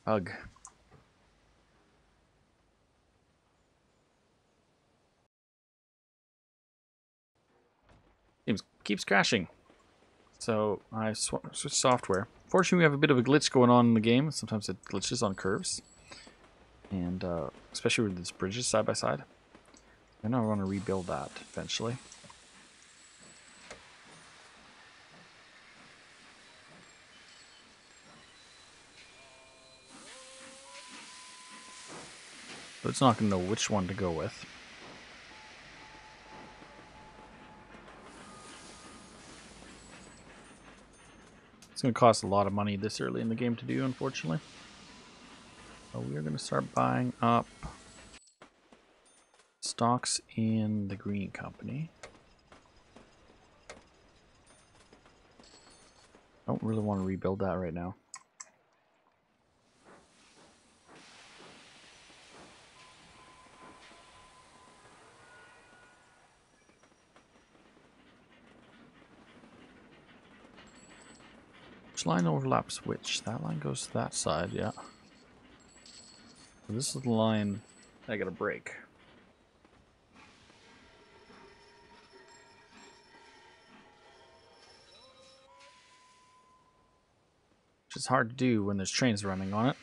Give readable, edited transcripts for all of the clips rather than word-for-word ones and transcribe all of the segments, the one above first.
Ugh. Games keeps crashing. So I switched software. Fortunately, we have a bit of a glitch going on in the game. Sometimes it glitches on curves. And especially with these bridges side by side. I know I want to rebuild that eventually. But it's not going to know which one to go with. It's going to cost a lot of money this early in the game to do, unfortunately. So we are going to start buying up stocks in the green company. I don't really want to rebuild that right now. Which line overlaps which? That line goes to that side, yeah. So this is the line I gotta break. Which is hard to do when there's trains running on it.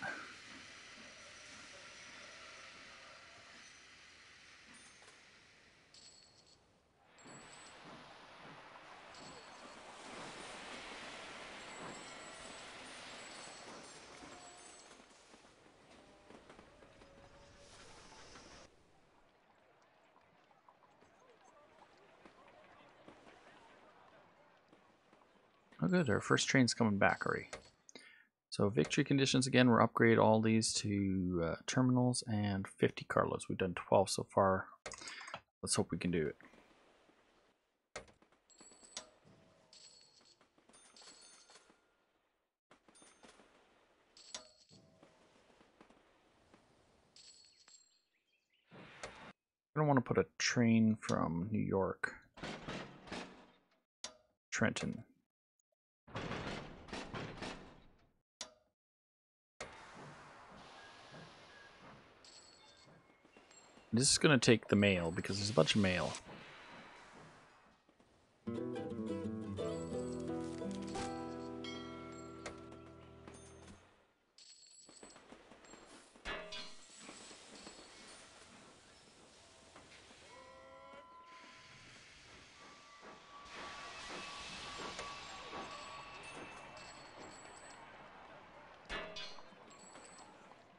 Oh good, our first train's coming back already. So victory conditions again, we're upgrade all these to terminals and 50 carloads. We've done 12 so far. Let's hope we can do it. I don't want to put a train from New York, Trenton. This is going to take the mail because there's a bunch of mail.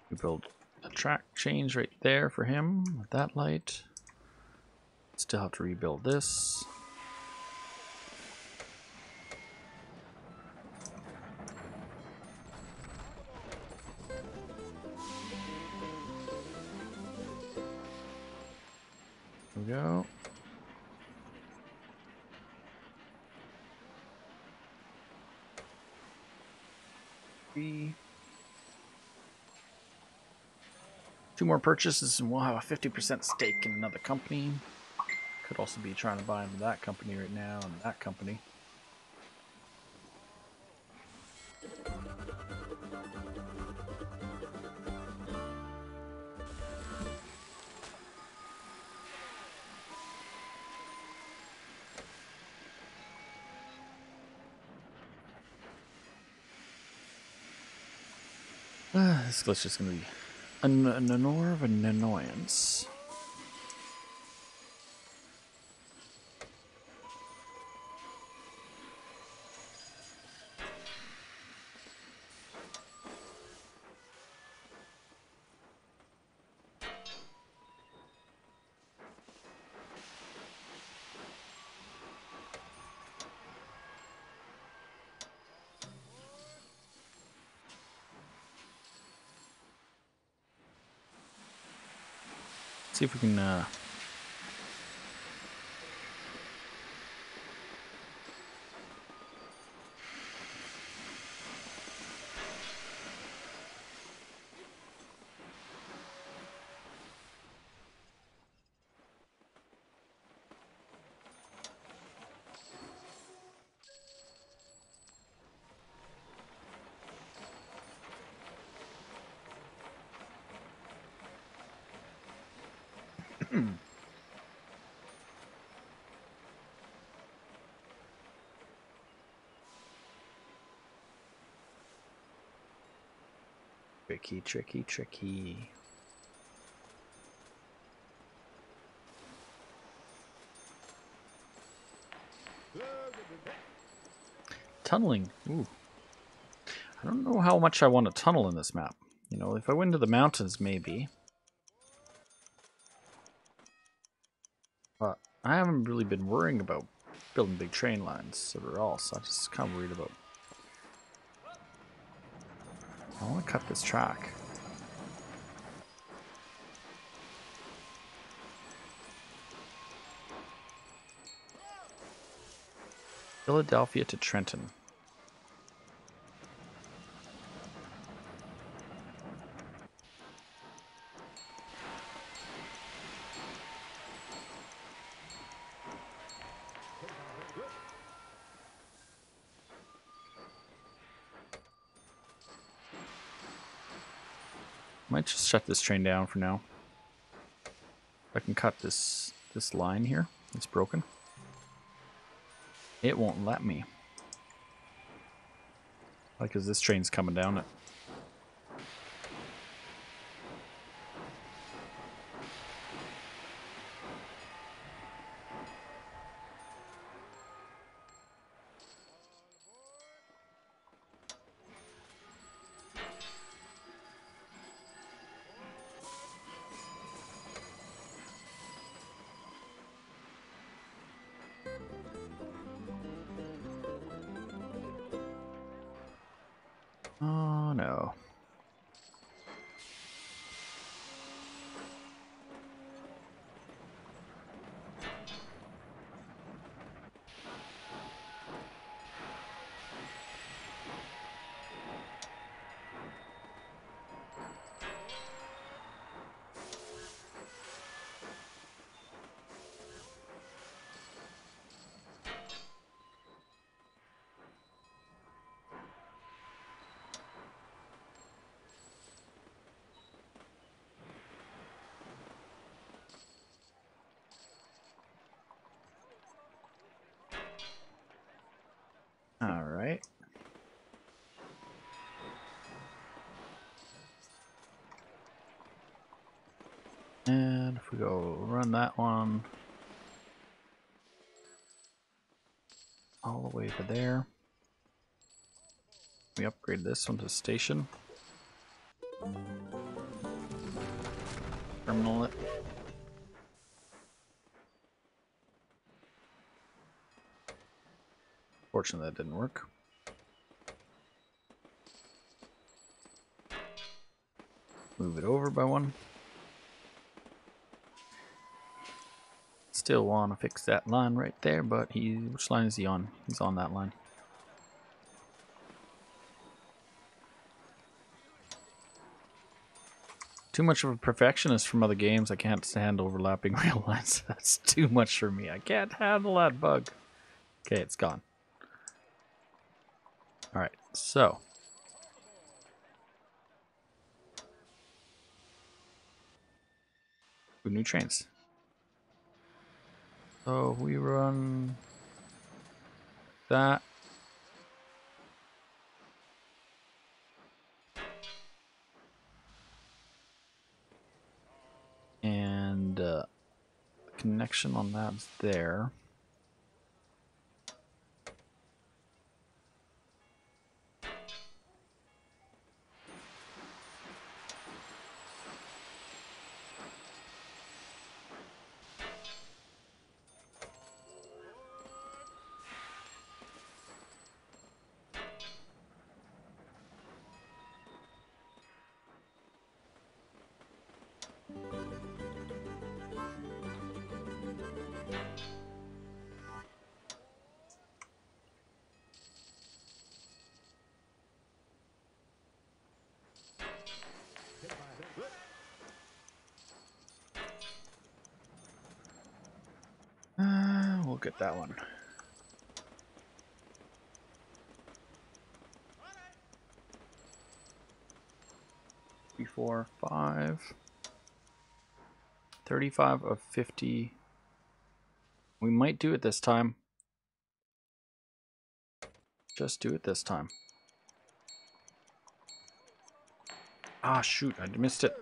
We build a track change right there for him with that light. Still have to rebuild this. There we go. Two more purchases and we'll have a 50% stake in another company. Could also be trying to buy into that company right now and that company. This glitch is going to be an annoyance. See if we can Tricky, tricky, tricky. Tunneling. Ooh. I don't know how much I want to tunnel in this map. You know, if I went to the mountains, maybe. But I haven't really been worrying about building big train lines overall, so I'm just kind of worried about... I want to cut this track. Philadelphia to Trenton. Might just shut this train down for now. I can cut this line here. It's broken. It won't let me. Because this train's coming down it. Oh no. All right. And if we go run that one all the way to there. We upgrade this one to station. Terminal it. Fortunately, that didn't work. Move it over by one. Still want to fix that line right there, but which line is he on? He's on that line. Too much of a perfectionist from other games. I can't stand overlapping rail lines. That's too much for me. I can't handle that bug. Okay, it's gone. Alright, so. New trains. So we run that. And the connection on that's there. We'll get that one. Three, 4, 5. 35 of 50. We might do it this time. Just do it this time. Ah, shoot, I missed it.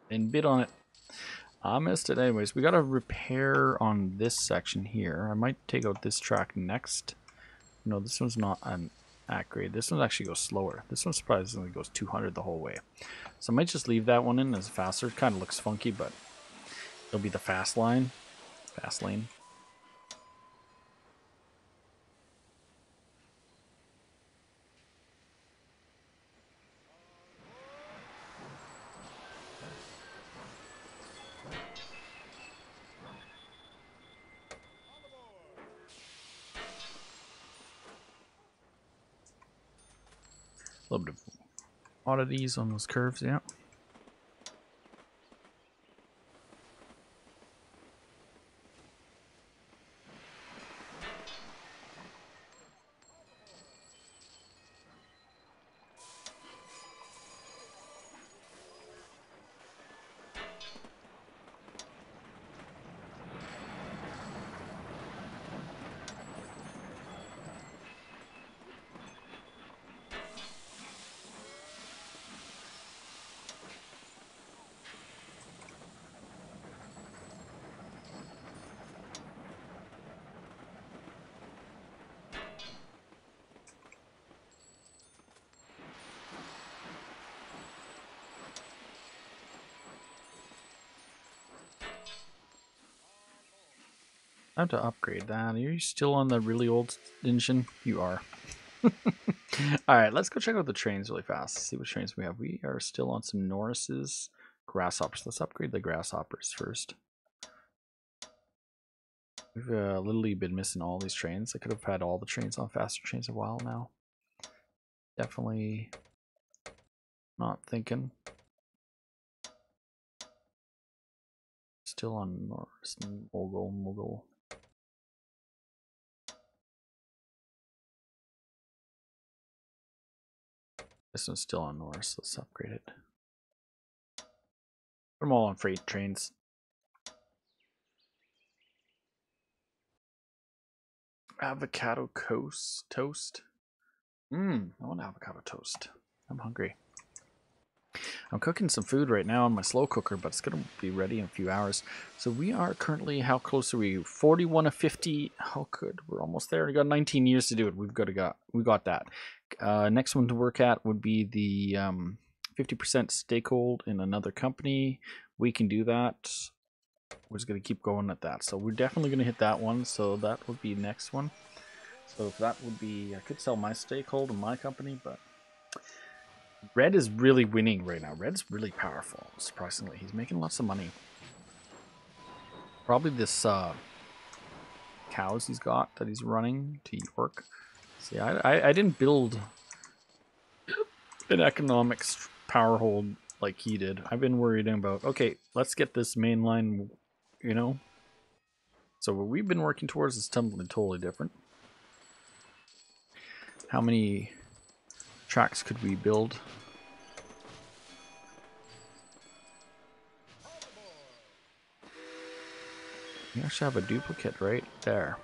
Didn't bid on it. I missed it anyways. We got to repair on this section here. I might take out this track next. No, this one's not an upgrade. This one actually goes slower. This one surprisingly goes 200 the whole way. So I might just leave that one in as faster. It kind of looks funky, but it'll be the fast line. Fast lane. A little bit of oddities on those curves, yeah. Time to upgrade that. Are you still on the really old engine? You are. Alright, let's go check out the trains really fast. See what trains we have. We are still on some Norris's grasshoppers. Let's upgrade the grasshoppers first. We've literally been missing all these trains. I could have had all the trains on faster trains a while now. Definitely not thinking. Still on Norris and Mogul. This one's still on Norris. Let's upgrade it. Put them all on freight trains. Avocado toast. I want avocado toast. I'm hungry. I'm cooking some food right now on my slow cooker, but it's going to be ready in a few hours. So we are currently, how close are we? 41 of 50. How good? We're almost there. We got 19 years to do it. We got that. Next one to work at would be the 50% stakehold in another company. We can do that. We're just going to keep going at that. So we're definitely going to hit that one. So that would be next one. So if that would be, I could sell my stakehold in my company, but Red is really winning right now. Red's really powerful, surprisingly. He's making lots of money. Probably this cows he's got that he's running to York. See, I didn't build an economics power hold like he did. I've been worried about, okay, let's get this main line, you know. So what we've been working towards is something totally different. How many tracks could we build? We actually have a duplicate right there.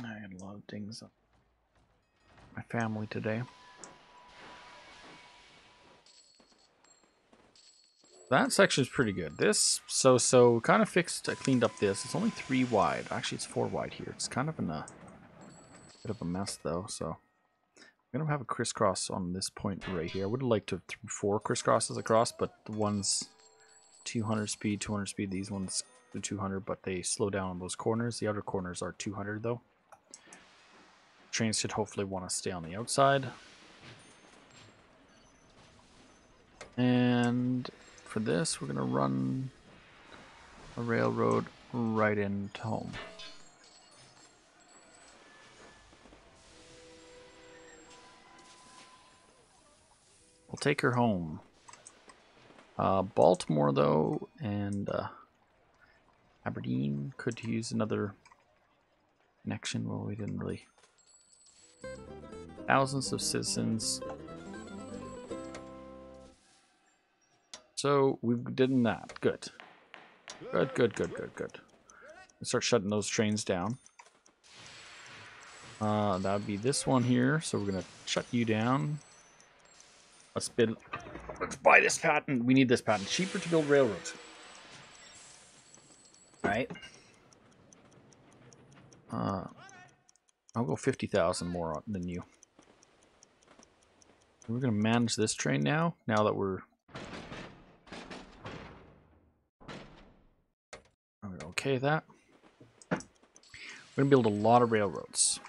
I had a lot of things on my family today. That section is pretty good. This, so kind of fixed, I cleaned up this. It's only 3 wide. Actually, it's 4 wide here. It's kind of in a bit of a mess though, so I'm gonna have a crisscross on this point right here. I would have liked to have 4 crisscrosses across, but the ones 200 speed, 200 speed, these ones the 200, but they slow down on those corners. The outer corners are 200 though. Trains should hopefully want to stay on the outside. And for this, we're gonna run a railroad right into home. We'll take her home. Baltimore though, and Aberdeen could use another connection. Well, we didn't really. Thousands of citizens. So we've done that. Good. Good. Start shutting those trains down. That would be this one here. So we're gonna shut you down. Let's buy this patent. We need this patent. Cheaper to build railroads. All right. I'll go 50,000 more than you. We're gonna manage this train now. Now that we're okay that. We're gonna build a lot of railroads.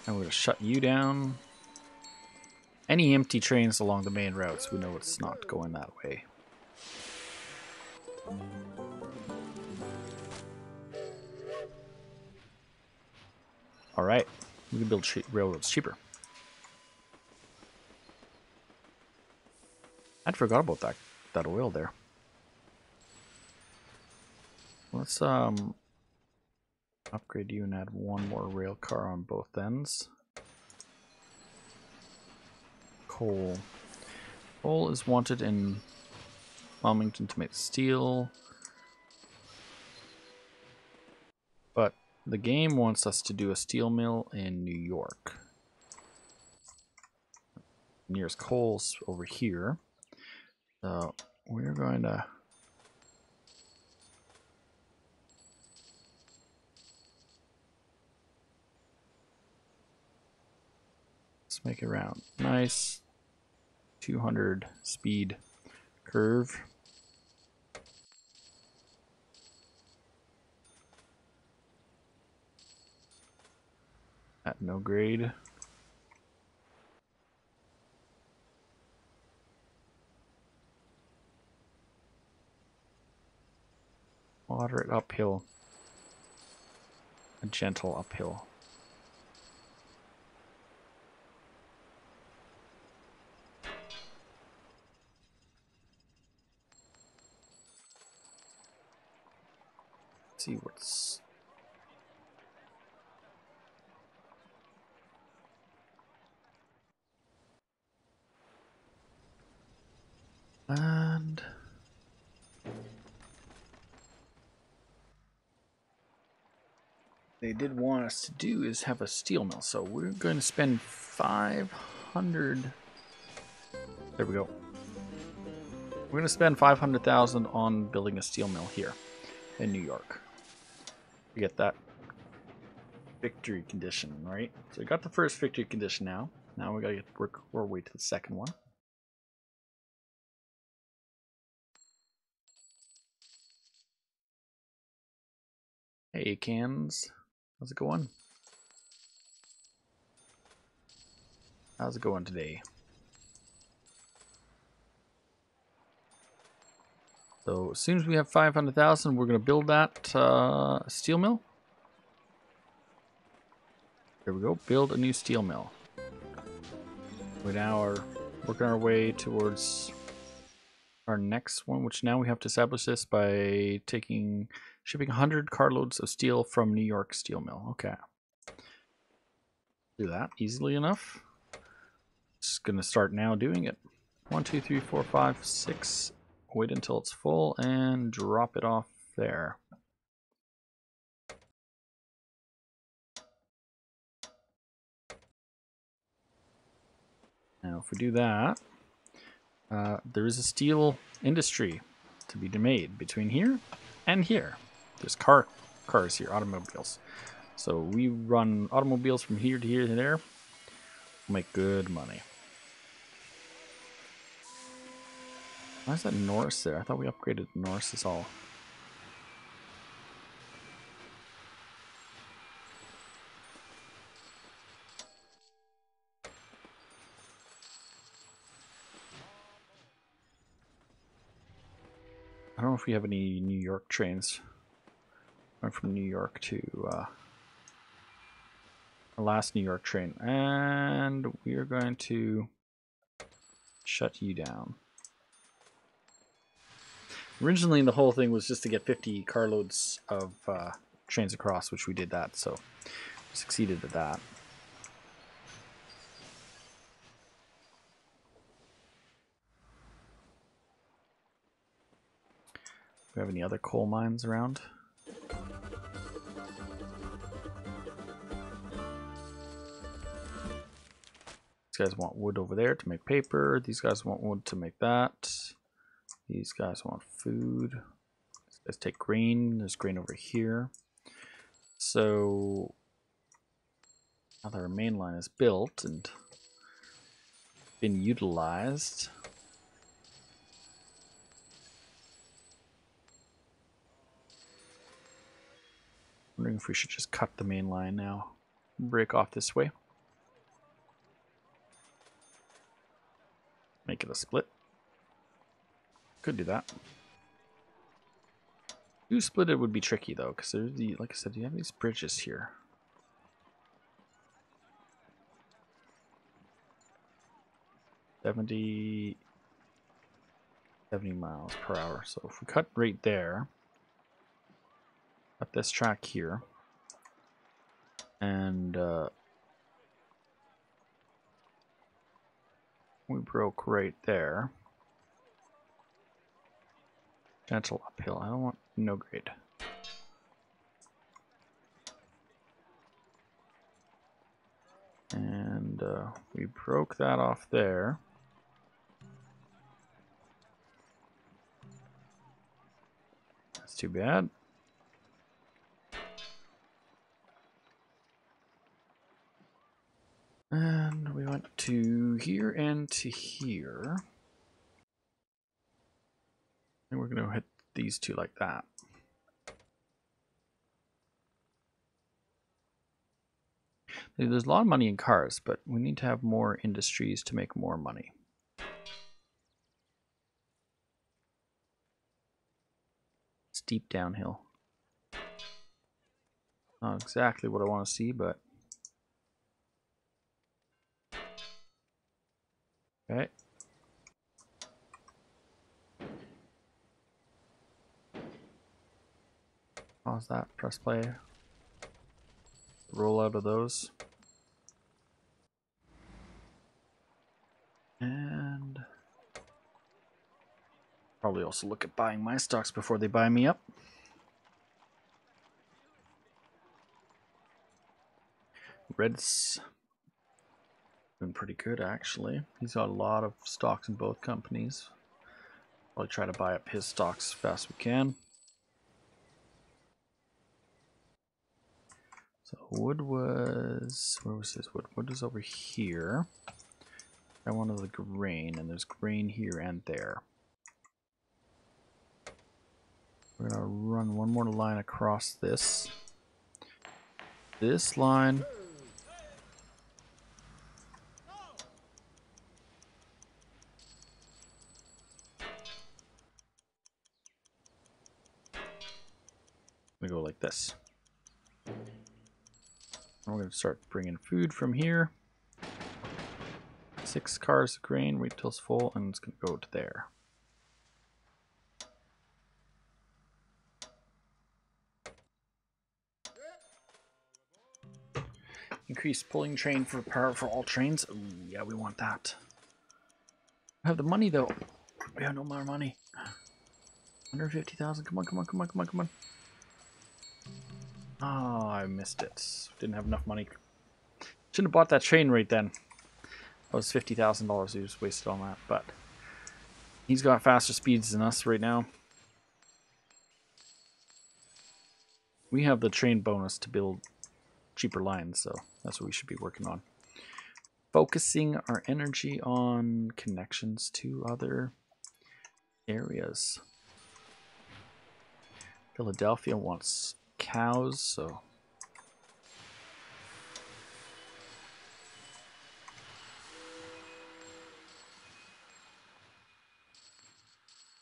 And we're gonna shut you down. Any empty trains along the main routes, we know it's not going that way. Alright, we can build railroads cheaper. I'd forgot about that oil there. Let's upgrade you and add one more rail car on both ends. Coal. Coal is wanted in Wilmington to make steel. But the game wants us to do a steel mill in New York. Nearest coal's over here. So we're going to make it round. Nice 200 speed curve. At no grade. Moderate uphill. A gentle uphill. See what's and they did want us to do is have a steel mill, so we're going to spend 500. There we go. We're going to spend 500,000 on building a steel mill here in New York. We get that victory condition, right? So we got the first victory condition now. Now we got to work our way to the second one. Hey, cans. How's it going? How's it going today? So as soon as we have 500,000, we're going to build that steel mill. There we go. Build a new steel mill. We now are working our way towards our next one, which now we have to establish this by shipping 100 carloads of steel from New York steel mill. Okay. Do that easily enough. Just going to start now doing it. 1, 2, 3, 4, 5, 6. Wait until it's full and drop it off there. Now if we do that, there is a steel industry to be made between here and here. There's cars here, automobiles. So we run automobiles from here to here to there. We'll make good money. Why is that Norris there? I thought we upgraded Norris is all. I don't know if we have any New York trains. I'm from New York to our last New York train. And we are going to shut you down. Originally, the whole thing was just to get 50 carloads of trains across, which we did that, so we succeeded at that. we have any other coal mines around? These guys want wood over there to make paper. These guys want wood to make that. These guys want food. These guys take grain. There's grain over here. So now that our main line is built and been utilized, wondering if we should just cut the main line now. Break off this way. Make it a split. Could do that. Do split it would be tricky though, because there's the, like I said, you have these bridges here. Seventy miles per hour. So if we cut right there, cut this track here, and we broke right there. Gentle uphill. I don't want no grade. And we broke that off there. That's too bad. And we went to here and to here. And we're going to hit these two like that. There's a lot of money in cars, but we need to have more industries to make more money. Steep downhill. Not exactly what I want to see, but... Okay. Pause that, press play. Roll out of those. And probably also look at buying my stocks before they buy me up. Red's been pretty good actually. He's got a lot of stocks in both companies. Probably try to buy up his stocks as fast as we can. So wood was, where was his wood? Wood was over here. I wanted the grain, and there's grain here and there. We're gonna run one more line across this. This line. We go like this. And we're going to start bringing food from here. 6 cars of grain, wait till it's full, and it's going to go to there. Increase pulling train for power for all trains. Ooh, yeah, we want that. I have the money though. We have no more money. 150,000. Come on, come on, come on, come on, come on. Oh, I missed it. Didn't have enough money. Shouldn't have bought that train right then. That was $50,000. He just wasted on that. But he's got faster speeds than us right now. We have the train bonus to build cheaper lines, so that's what we should be working on. Focusing our energy on connections to other areas. Philadelphia wants cows, so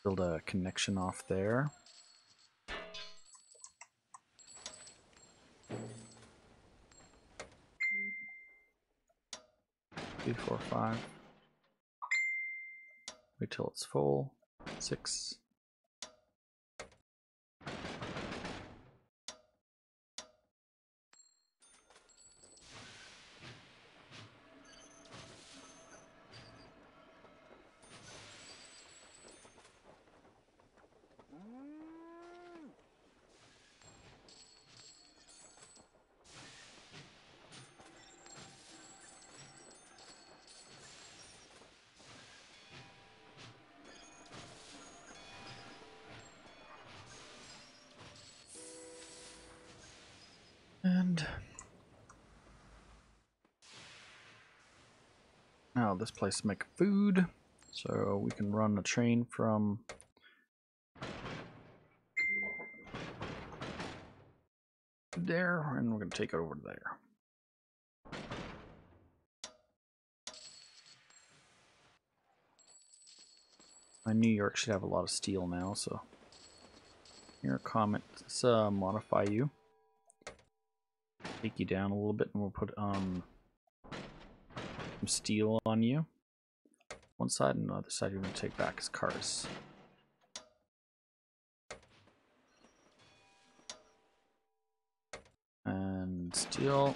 build a connection off there. Three, 4, 5. Wait till it's full. 6. Now this place make food, so we can run a train from there, and we're going to take it over to there. New York should have a lot of steel now, so here, comment, let's modify you. Take you down a little bit, and we'll put some steel on you. One side, and the other side you're going to take back as cars. And steel.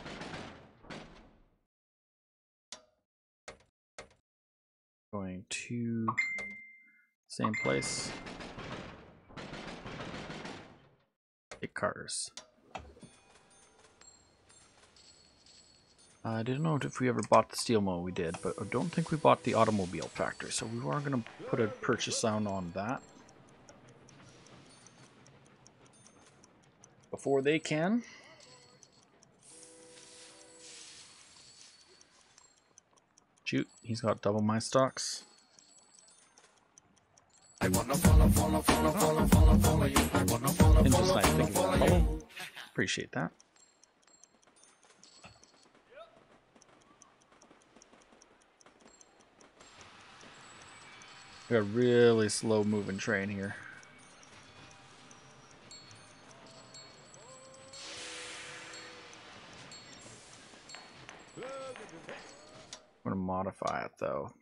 Going to same place. Take cars. I didn't know if we ever bought the steel mill. We did, but I don't think we bought the automobile factory, so we are going to put a purchase on that before they can. Shoot, he's got double my stocks. I wanna follow you. I wanna follow you. Appreciate that. We got a really slow moving train here. I'm gonna modify it though.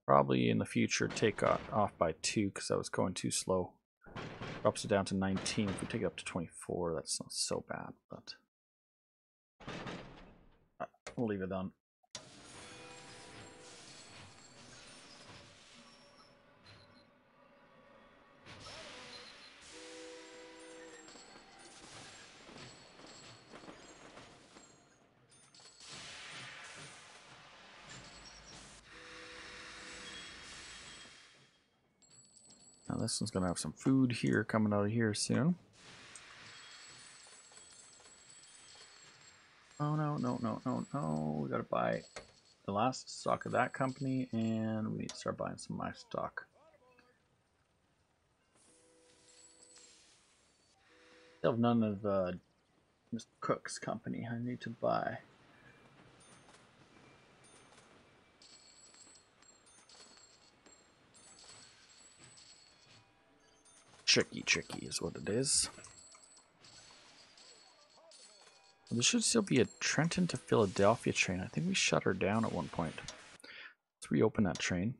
Probably in the future take off by 2 because that was going too slow. Drops it down to 19. If we take it up to 24, that's not so bad, but we'll leave it on. Now this one's gonna have some food here coming out of here soon. Oh no. We gotta buy the last stock of that company, and we need to start buying some of my stock. Still have none of Mr. Cook's company I need to buy. Tricky is what it is. Well, there should still be a Trenton to Philadelphia train. I think we shut her down at one point. Let's reopen that train.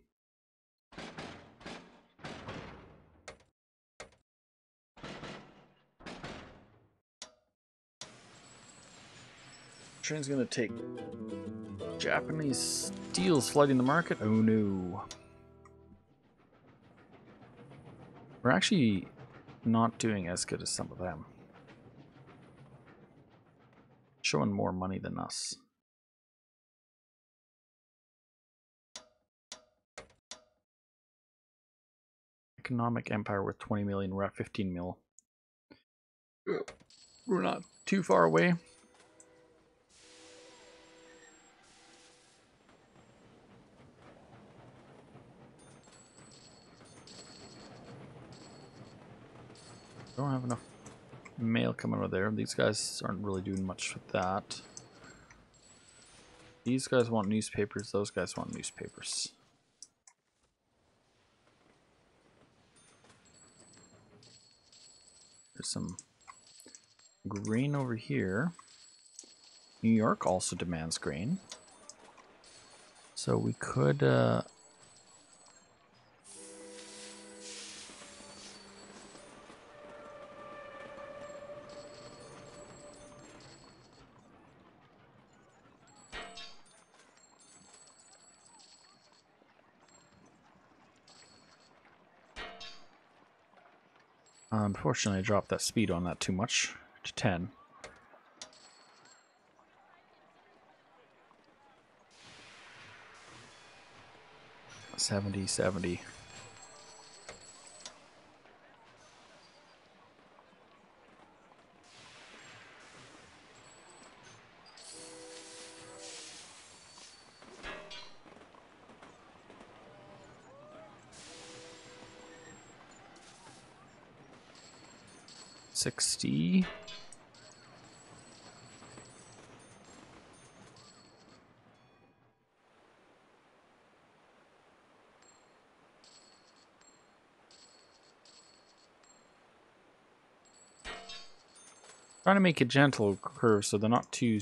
Train's gonna take Japanese steels flooding the market. Oh no. We're actually not doing as good as some of them. Showing more money than us. Economic empire worth 20 million. We're at 15 mil. We're not too far away. Don't have enough mail coming out of there. These guys aren't really doing much with that. These guys want newspapers. Those guys want newspapers. There's some grain over here. New York also demands grain. So we could unfortunately I dropped that speed on that too much to 10. $70. 60. Trying to make a gentle curve so they're not too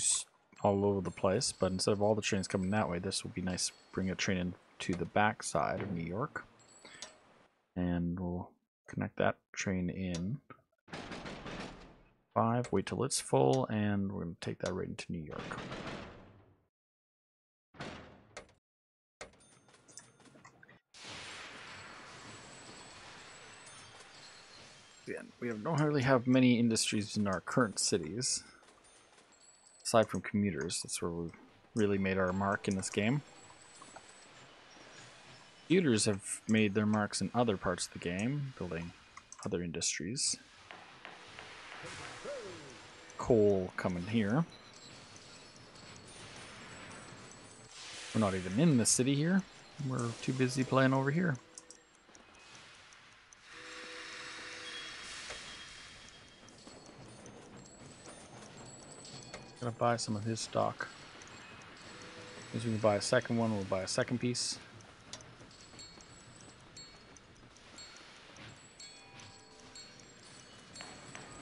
all over the place, but instead of all the trains coming that way, this will be nice. Bring a train in to the back side of New York, and we'll connect that train in 5, wait till it's full, and we're going to take that right into New York. We don't really have many industries in our current cities, aside from commuters. That's where we've really made our mark in this game. Commuters have made their marks in other parts of the game, building other industries. Coal coming here. We're not even in the city here. We're too busy playing over here. Gonna buy some of his stock. As we can buy a second one, we'll buy a second piece.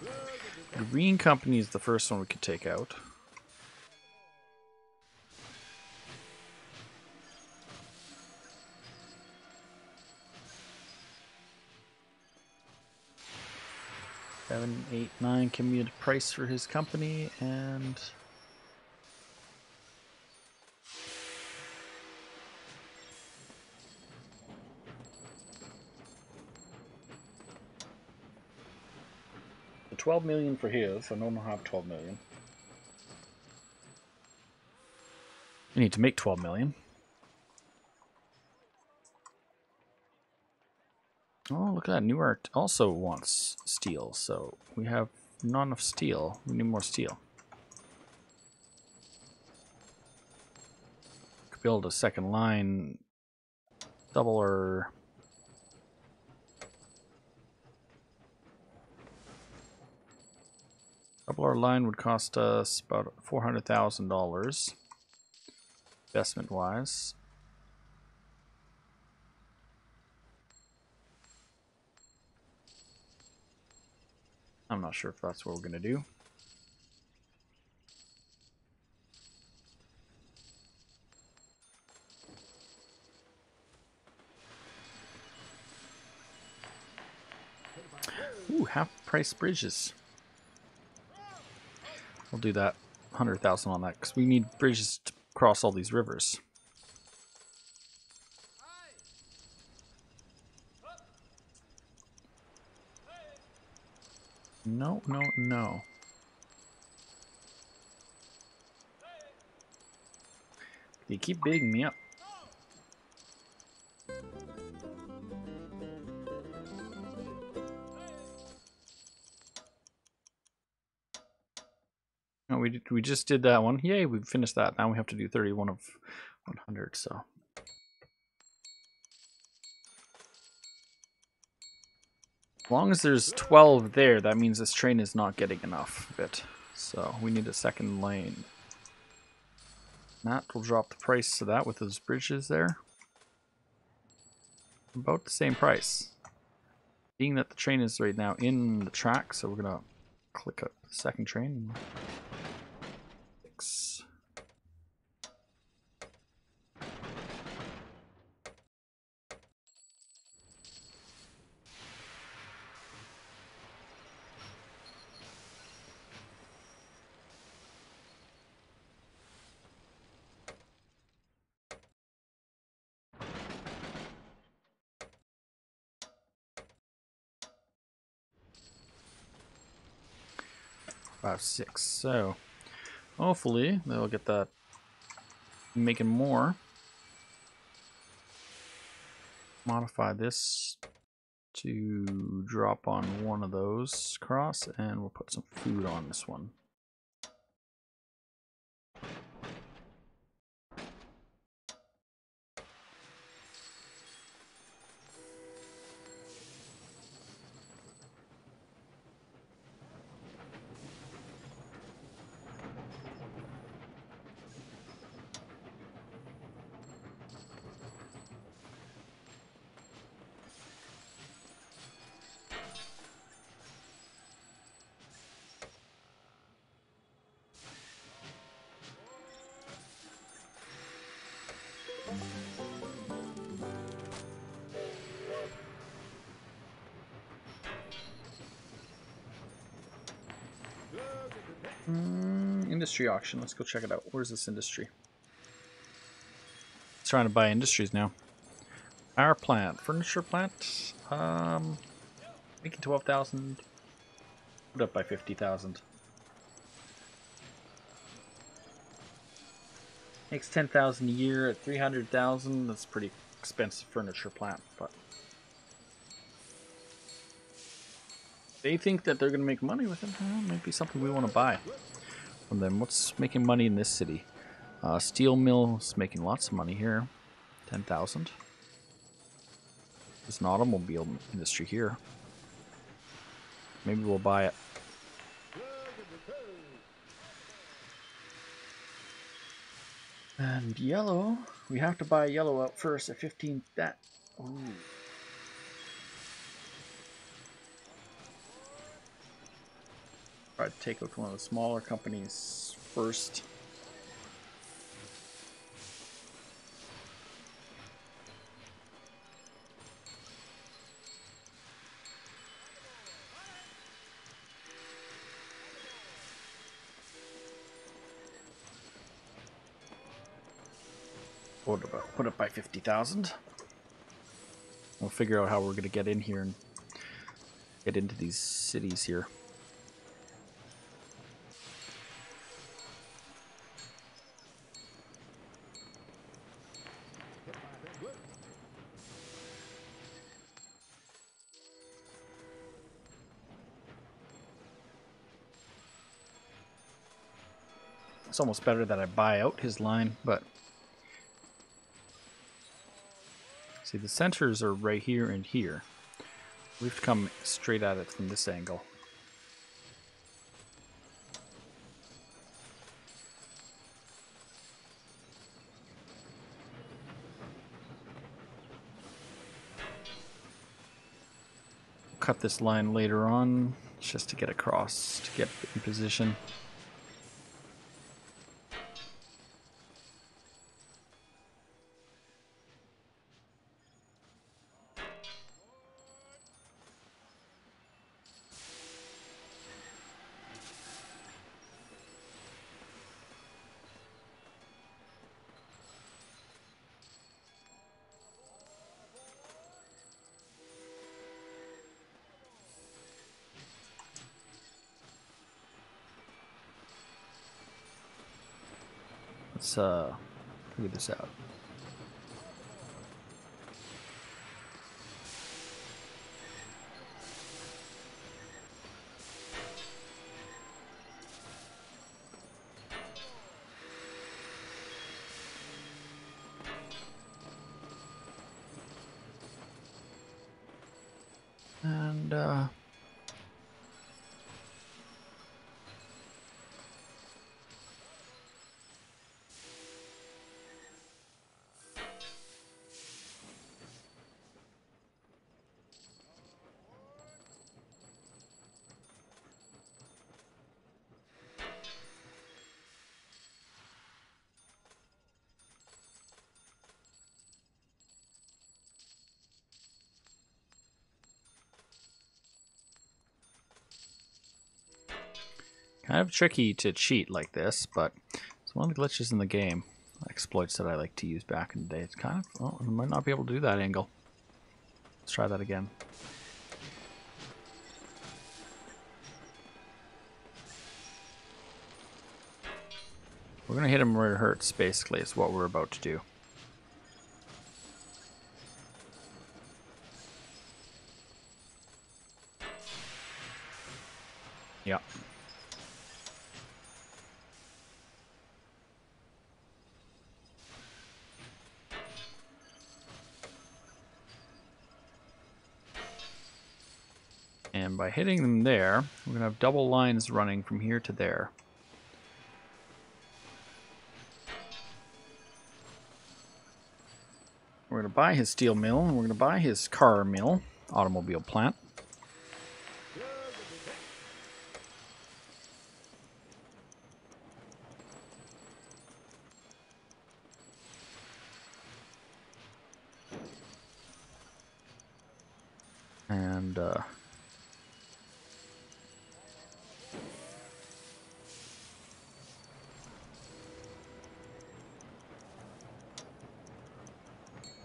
The Green Company is the first one we could take out. Seven, 8, 9 can be a price for his company, and the 12 million for his. I don't have 12 million. We need to make 12 million. Oh, look at that. New Art also wants steel, so we have not enough steel. We need more steel. Could build a second line, double our line would cost us about $400,000 investment wise. I'm not sure if that's what we're going to do. Ooh, half price bridges. We'll do that. 100,000 on that because we need bridges to cross all these rivers. No, no, no. You keep bidding me up. No, we just did that one. Yay, we finished that. Now we have to do 31 of 100, so. As long as there's 12 there, that means this train is not getting enough of it. So we need a second lane. That will drop the price to that with those bridges there. About the same price. Being that the train is right now in the track, so we're gonna click up the second train. 6. Five, 6. So hopefully they'll get that making more. Modify this to drop on one of those cross, and we'll put some food on this one. Industry auction. Let's go check it out. Where's this industry? It's trying to buy industries now. Our plant, furniture plant. Making 12,000. Put up by 50,000. Makes 10,000 a year at 300,000. That's pretty expensive furniture plant, but they think that they're going to make money with it. Might be something we want to buy from them. What's making money in this city? Steel mill is making lots of money here. 10,000. There's an automobile industry here. Maybe we'll buy it. And yellow, we have to buy yellow out first at 15. That. Ooh. Try to take out one of the smaller companies first. Put it by 50,000. We'll figure out how we're going to get in here and get into these cities here. It's almost better that I buy out his line, but see, the centers are right here and here. We have to come straight at it from this angle. Cut this line later on just to get across, to get in position. Let's figure this out. And kind of tricky to cheat like this, but it's one of the glitches in the game. Exploits that I like to use back in the day. It's kind of, well, I might not be able to do that angle. Let's try that again. We're going to hit him where it hurts, basically, is what we're about to do. Yeah. And by hitting them there, we're going to have double lines running from here to there. We're going to buy his steel mill, and we're going to buy his car mill, automobile plant. And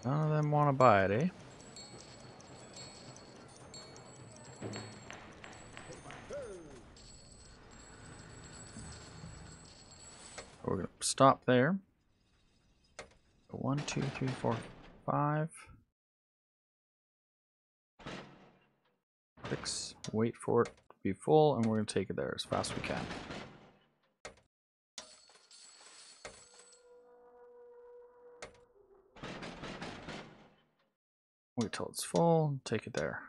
None of them want to buy it, eh? We're going to stop there. 1, 2, 3, 4, 5. 6. Wait for it to be full, and we're going to take it there as fast as we can. Wait till it's full, take it there.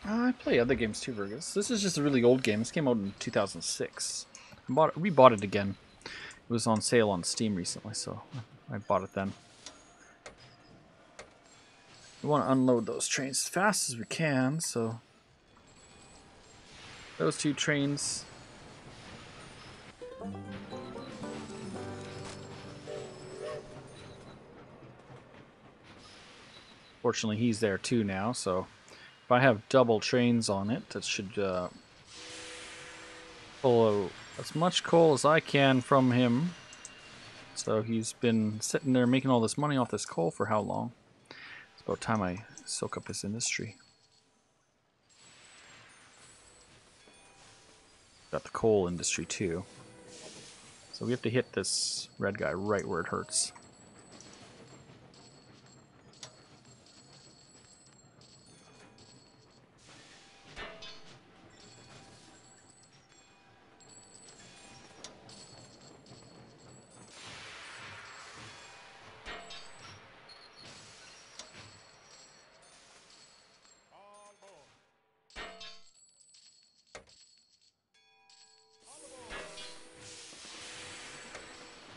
I play other games too, Virgus. This is just a really old game. This came out in 2006. We bought it again. It was on sale on Steam recently, so I bought it then. We want to unload those trains as fast as we can, so those 2 trains. Fortunately, he's there too now, so if I have double trains on it, that should pull as much coal as I can from him. So he's been sitting there making all this money off this coal for how long? It's about time I soak up his industry. Got the coal industry too. So we have to hit this red guy right where it hurts.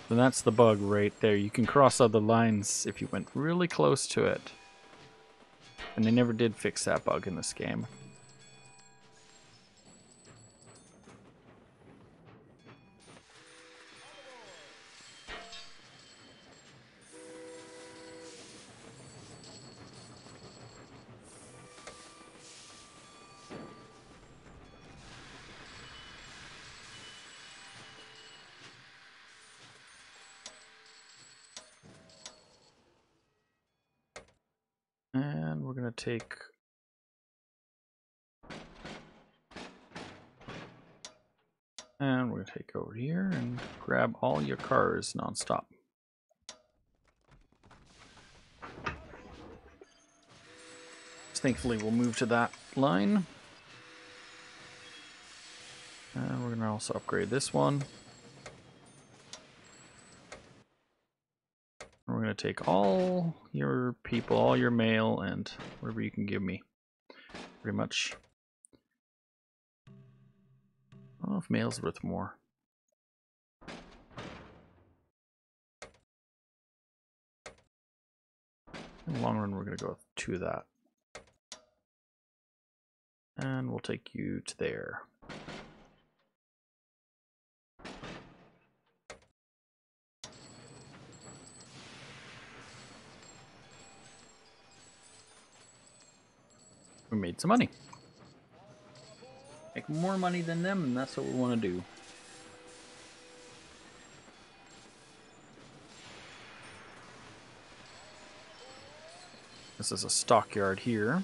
And that's the bug right there. You can cross other lines if you went really close to it. And they never did fix that bug in this game. And we're going to take... And we're going to take over here and grab all your cars nonstop. Thankfully, we'll move to that line. And we're going to also upgrade this one. We're going to take all your people, all your mail, and whatever you can give me. Pretty much. I don't know if mail's worth more. In the long run, we're going to go with 2 of that. And we'll take you to there. We made some money. Make more money than them, and that's what we want to do. This is a stockyard here.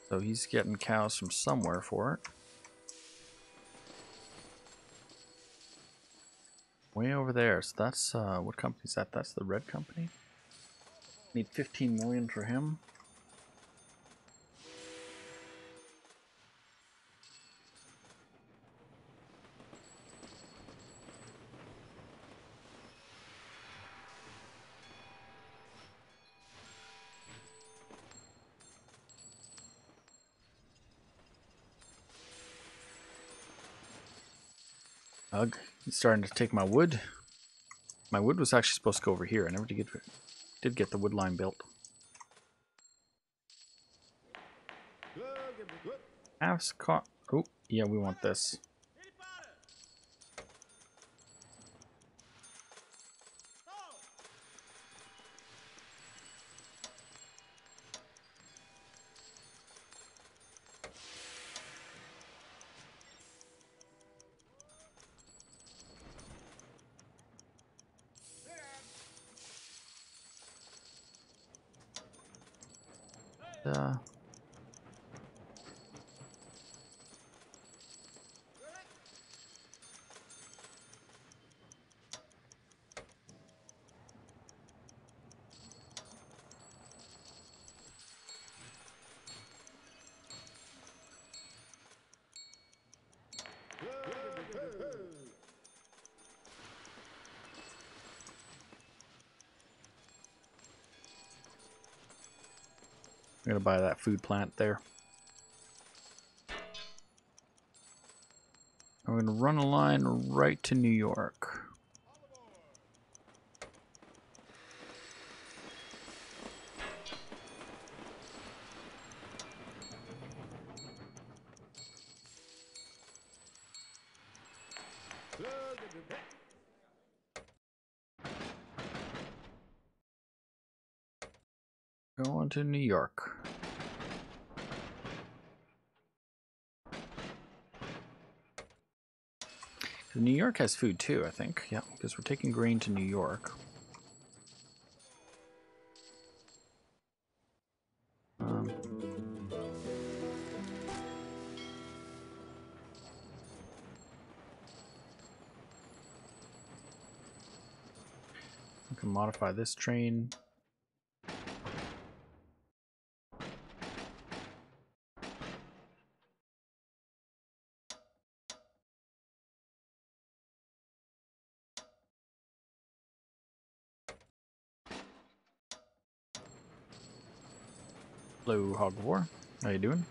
So he's getting cows from somewhere for it. Way over there. So that's, what company is that? That's the red company. Need 15 million for him. Ugh, he's starting to take my wood. My wood was actually supposed to go over here. I never did get the wood line built. Oh, yeah, we want this. I'm gonna buy that food plant there. I'm gonna run a line right to New York. Going to New York. New York has food too, I think. Yeah, because we're taking grain to New York. We can modify this train. Hello, Hog of War. How you doing?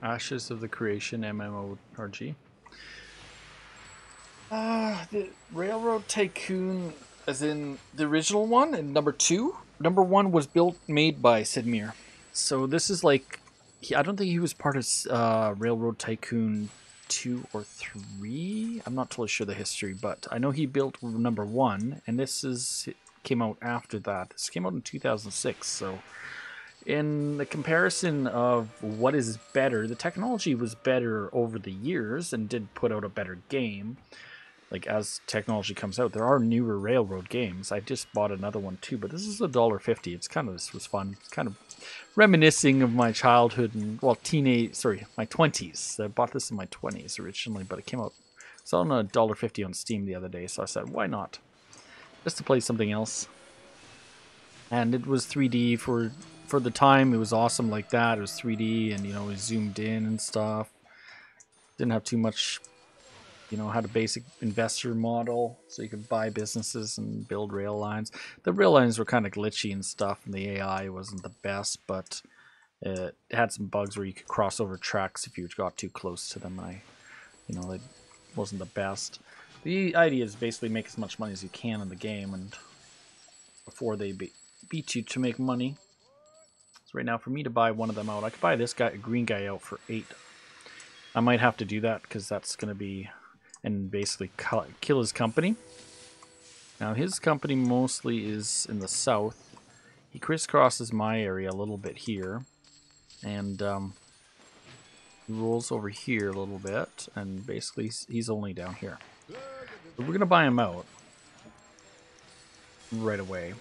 Ashes of the Creation MMORG. The Railroad Tycoon, as in the original one, and number 2. Number 1 was made by Sid Meier. So this is like, I don't think he was part of Railroad Tycoon 2 or 3. I'm not totally sure the history, but I know he built number 1, and came out after that. This came out in 2006, so in the comparison of what is better, the technology was better over the years and did put out a better game. Like, as technology comes out, there are newer Railroad games. I just bought another one too, but this is $1.50. This was fun. Kind of reminiscing of my childhood and, well, my 20s. I bought this in my 20s originally, but it came out, it's on $1.50 on Steam the other day, so I said, why not? Just to play something else. And it was 3D for the time. It was awesome like that. It was 3D, and, you know, it zoomed in and stuff. Didn't have too much, you know, had a basic investor model, so you could buy businesses and build rail lines. The rail lines were kind of glitchy and stuff, and the AI wasn't the best, but it had some bugs where you could cross over tracks if you got too close to them. It wasn't the best. The idea is basically make as much money as you can in the game, and before they beat you to make money. So right now, for me to buy one of them out, I could buy this guy, a green guy, out for 8. I might have to do that because that's going to be, and basically kill his company. Now his company mostly is in the south. He crisscrosses my area a little bit here, and he rolls over here a little bit, and basically he's only down here. So we're going to buy him out right away.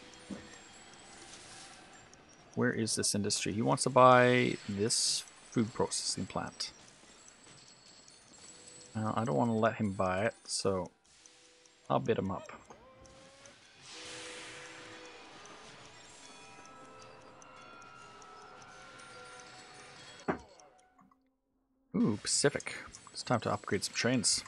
Where is this industry? He wants to buy this food processing plant. I don't want to let him buy it, so I'll bid him up. Ooh, Pacific. It's time to upgrade some trains.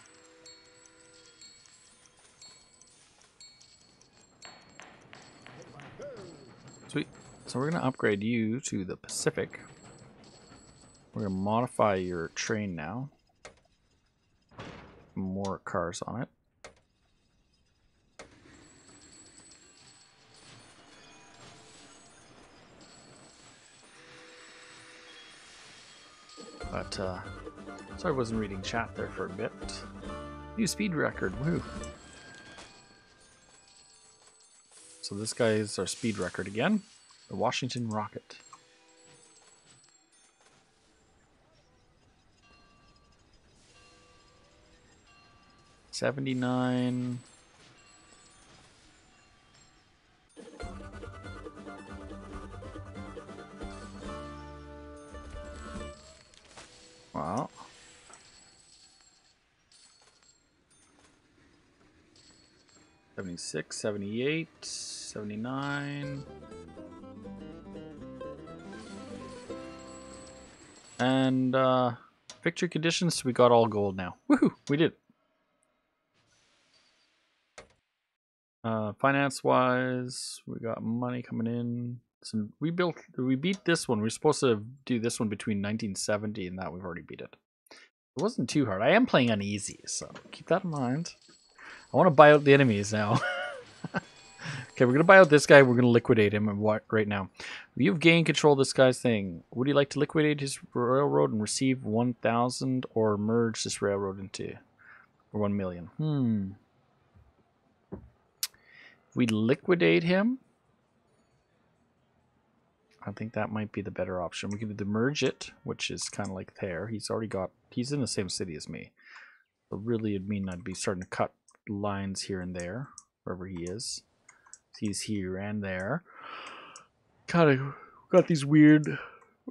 Sweet. So we're going to upgrade you to the Pacific. We're going to modify your train now. More cars on it. But, sorry I wasn't reading chat there for a bit. New speed record, woo! So this guy is our speed record again. The Washington Rocket. $79. Wow. $76, $78, $79. And victory conditions, we got all gold now. Woohoo! We did. Finance wise, we got money coming in. So we beat this one. We're supposed to do this one between 1970 and that. We've already beat it. It wasn't too hard. I am playing on easy, so keep that in mind. I want to buy out the enemies now. Okay, we're going to buy out this guy. We're going to liquidate him right now. You've gained control of this guy's thing. Would you like to liquidate his railroad and receive 1,000 or merge this railroad into 1 million? If we liquidate him, I think that might be the better option. We can either merge it, which is kind of like there. He's in the same city as me. So really it'd mean I'd be starting to cut lines here and there, wherever he is. He's here and there. Kind of got these weird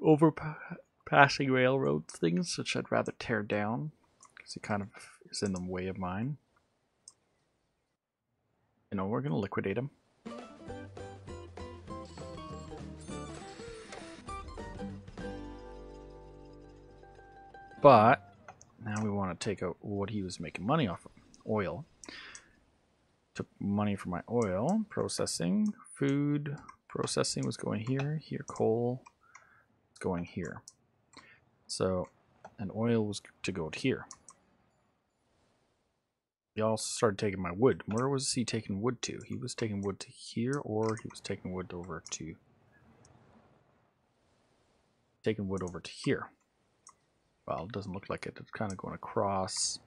overpassing railroad things, which I'd rather tear down because it kind of is in the way of mine. You know, we're gonna liquidate him. But now we want to take out what he was making money off of. Oil. Took money from my oil. Processing. Food. Processing was going here. Here. Coal was going here. So, and oil was to go to here. He also started taking my wood. Where was he taking wood to? He was taking wood to here, or he was taking wood over to... Taking wood over to here. Well, it doesn't look like it. It's kind of going across.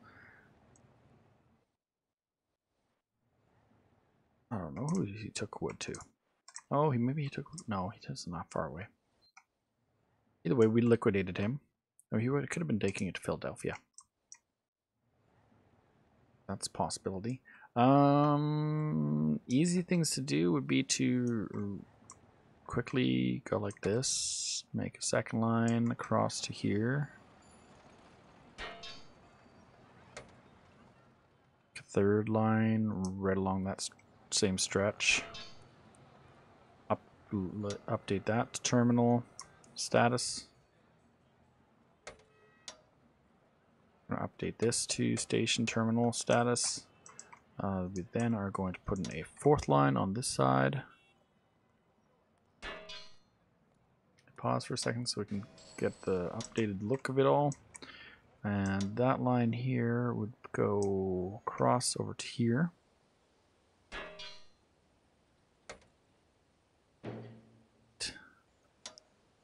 I don't know who he took wood to. Oh, maybe he took... No, he's not far away. Either way, we liquidated him. Oh, he could have been taking it to Philadelphia. That's a possibility. Easy things to do would be to quickly go like this. Make a second line across to here. A third line right along that same stretch. Update that to terminal status. Update this to station terminal status. We then are going to put in a fourth line on this side. Pause for a second so we can get the updated look of it all. And that line here would go across over to here.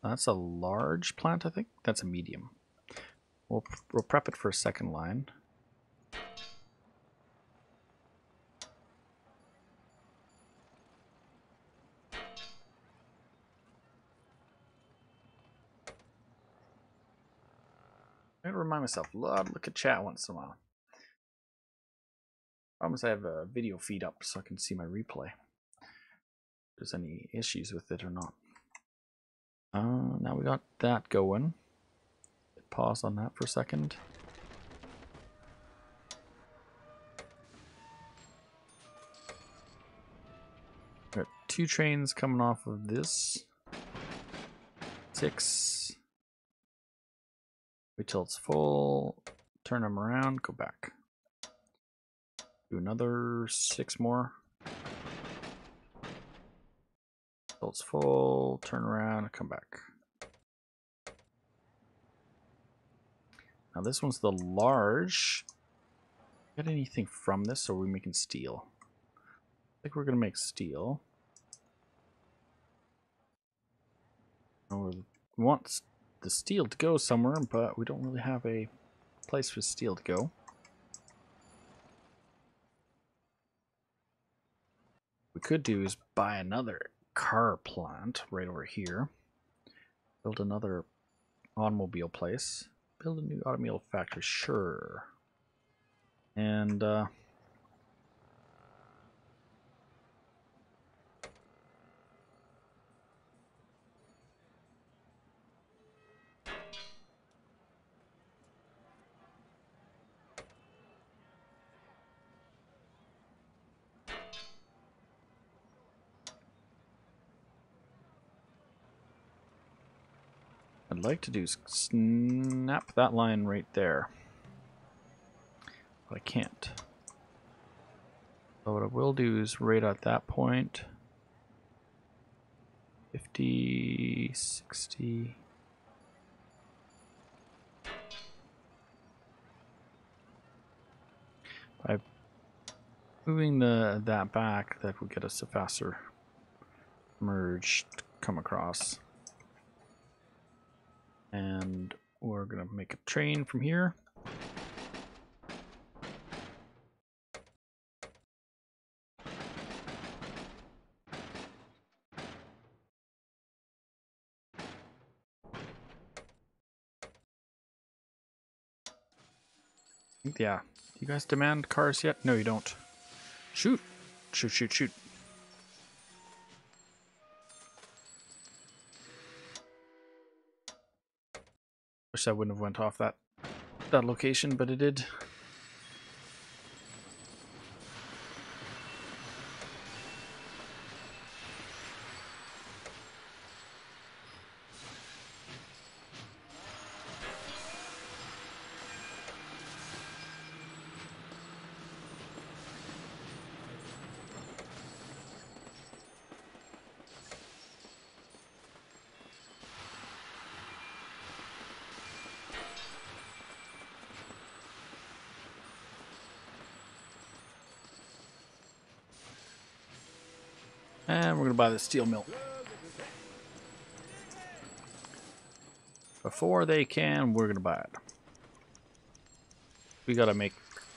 That's a large plant, I think. That's a medium. We'll prep it for a second line. I gotta remind myself, look at chat once in a while. Problem is I have a video feed up so I can see my replay. If there's any issues with it or not. Now we got that going. Pause on that for a second. Got 2 trains coming off of this. 6. Wait till it's full. Turn them around. Go back. Do another 6 more. Till it's full. Turn around and come back. Now this one's the large. Get anything from this, or are we making steel? I think we're gonna make steel. We want the steel to go somewhere, but we don't really have a place for steel to go. What we could do is buy another car plant right over here. Build another automobile place. Build a new automobile factory, sure. And I'd like to do is snap that line right there. But I can't. So what I will do is right at that point, 50, 60. By moving that back, that would get us a faster merge to come across. And we're gonna make a train from here. Yeah. Do you guys demand cars yet? No, you don't. Shoot. Shoot, shoot, shoot. Wish I wouldn't have went off that location, but it did. And we're gonna buy the steel mill. Before they can, we're gonna buy it. We gotta make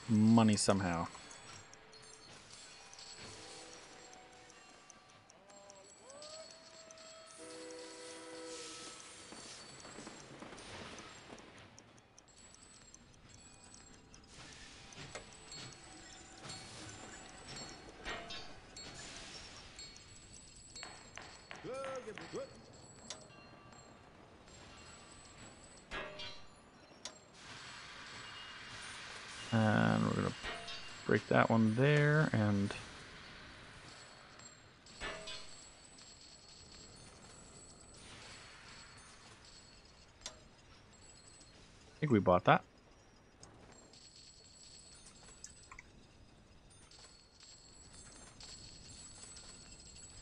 money somehow. And we're gonna break that one there, and I think we bought that.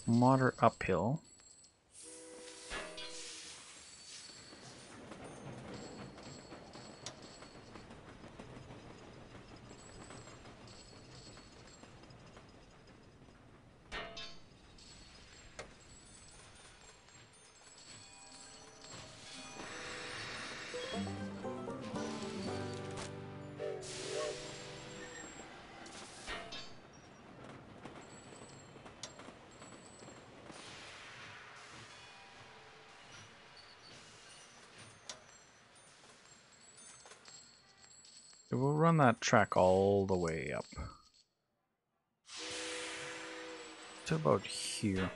Moderate uphill. We'll run that track all the way up to about here.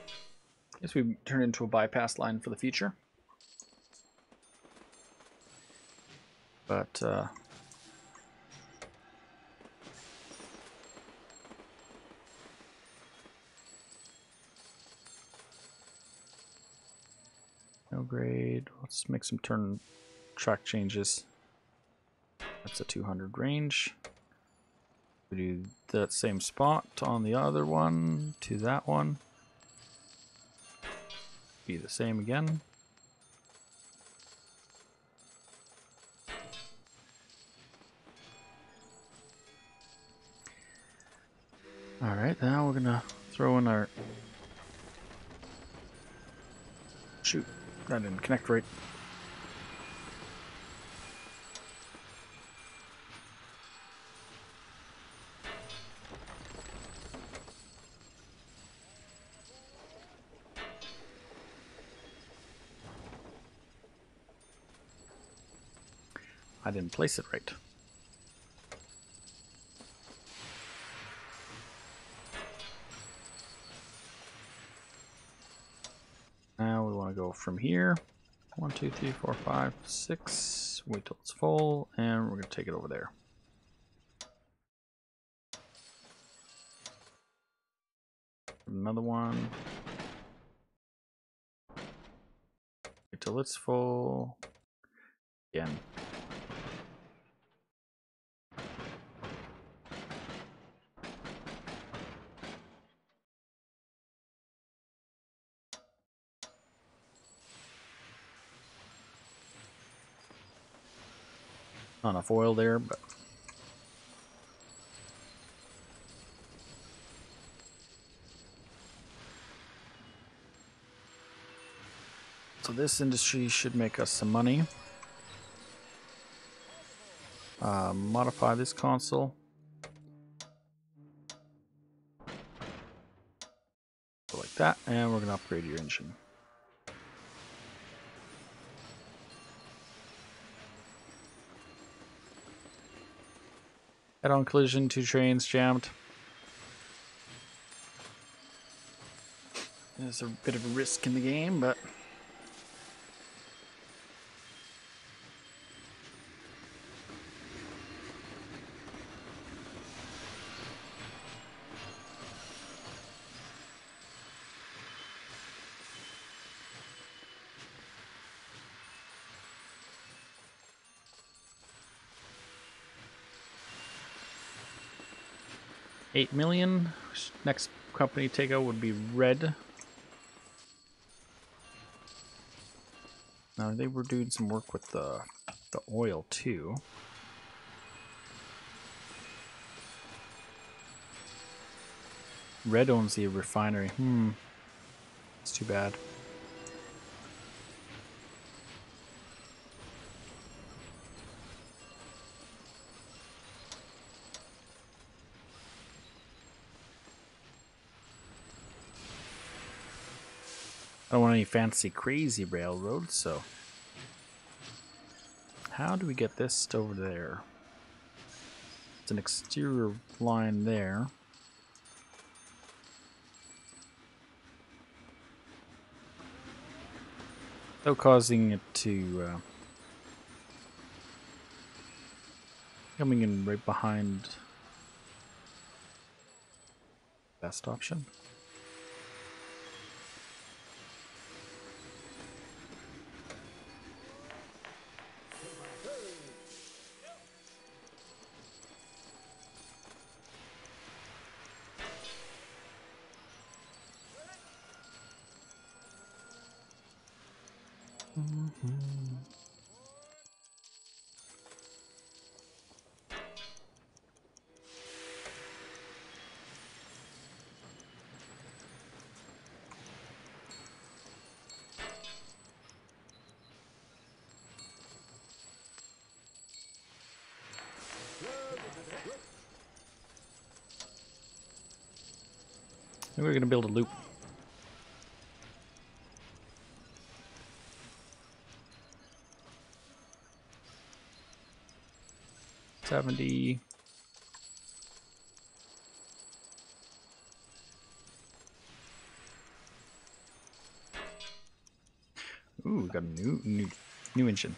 Guess we turn into a bypass line for the future. But no grade. Let's make some turn track changes. That's a 200 range. We do that same spot on the other one to that one. Be the same again. Alright, now we're gonna throw in our... Shoot, that didn't connect right. I didn't place it right. Now we want to go from here. 1, 2, 3, 4, 5, 6. Wait till it's full, and we're going to take it over there. Another one. Wait till it's full. Again. Not enough oil there, but so this industry should make us some money. Modify this console. Like that, and we're going to upgrade your engine. Head-on collision, 2 trains jammed. There's a bit of a risk in the game, but $8 million. Next company takeout would be Red. Now they were doing some work with the oil too. Red owns the refinery. It's too bad. I don't want any fancy crazy railroads, so how do we get this over there? It's an exterior line there. Without causing it to coming in right behind. Best option. I think we're going to build a loop. $70. Ooh, we got a new engine.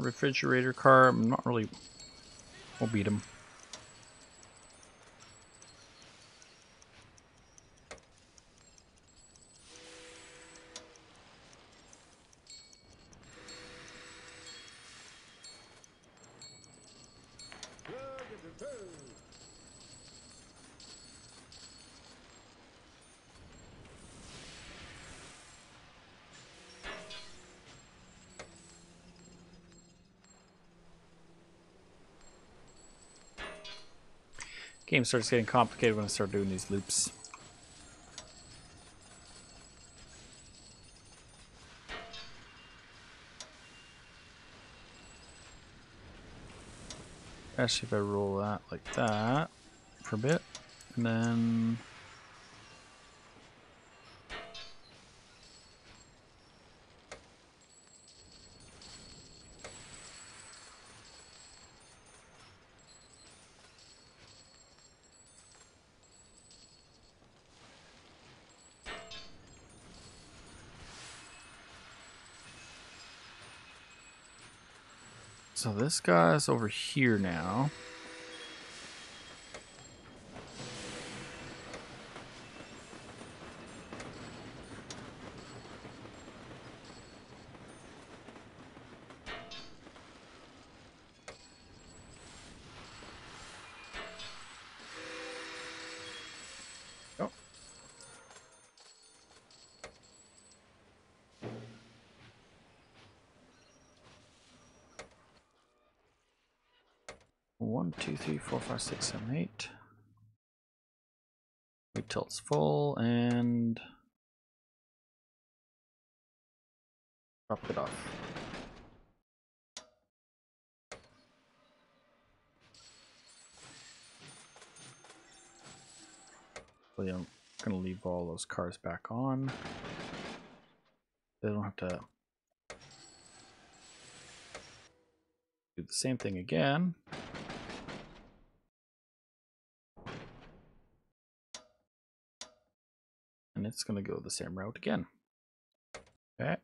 Refrigerator car. I'm not really. We'll beat him. Game starts getting complicated when I start doing these loops. Especially if I roll that like that for a bit, and then So this guy's over here now. Oh. One, two, three, four, five, six, seven, eight. Wait till it's full and drop it off. So yeah, I'm gonna leave all those cars back on. They don't have to do the same thing again. And it's gonna go the same route again. Okay.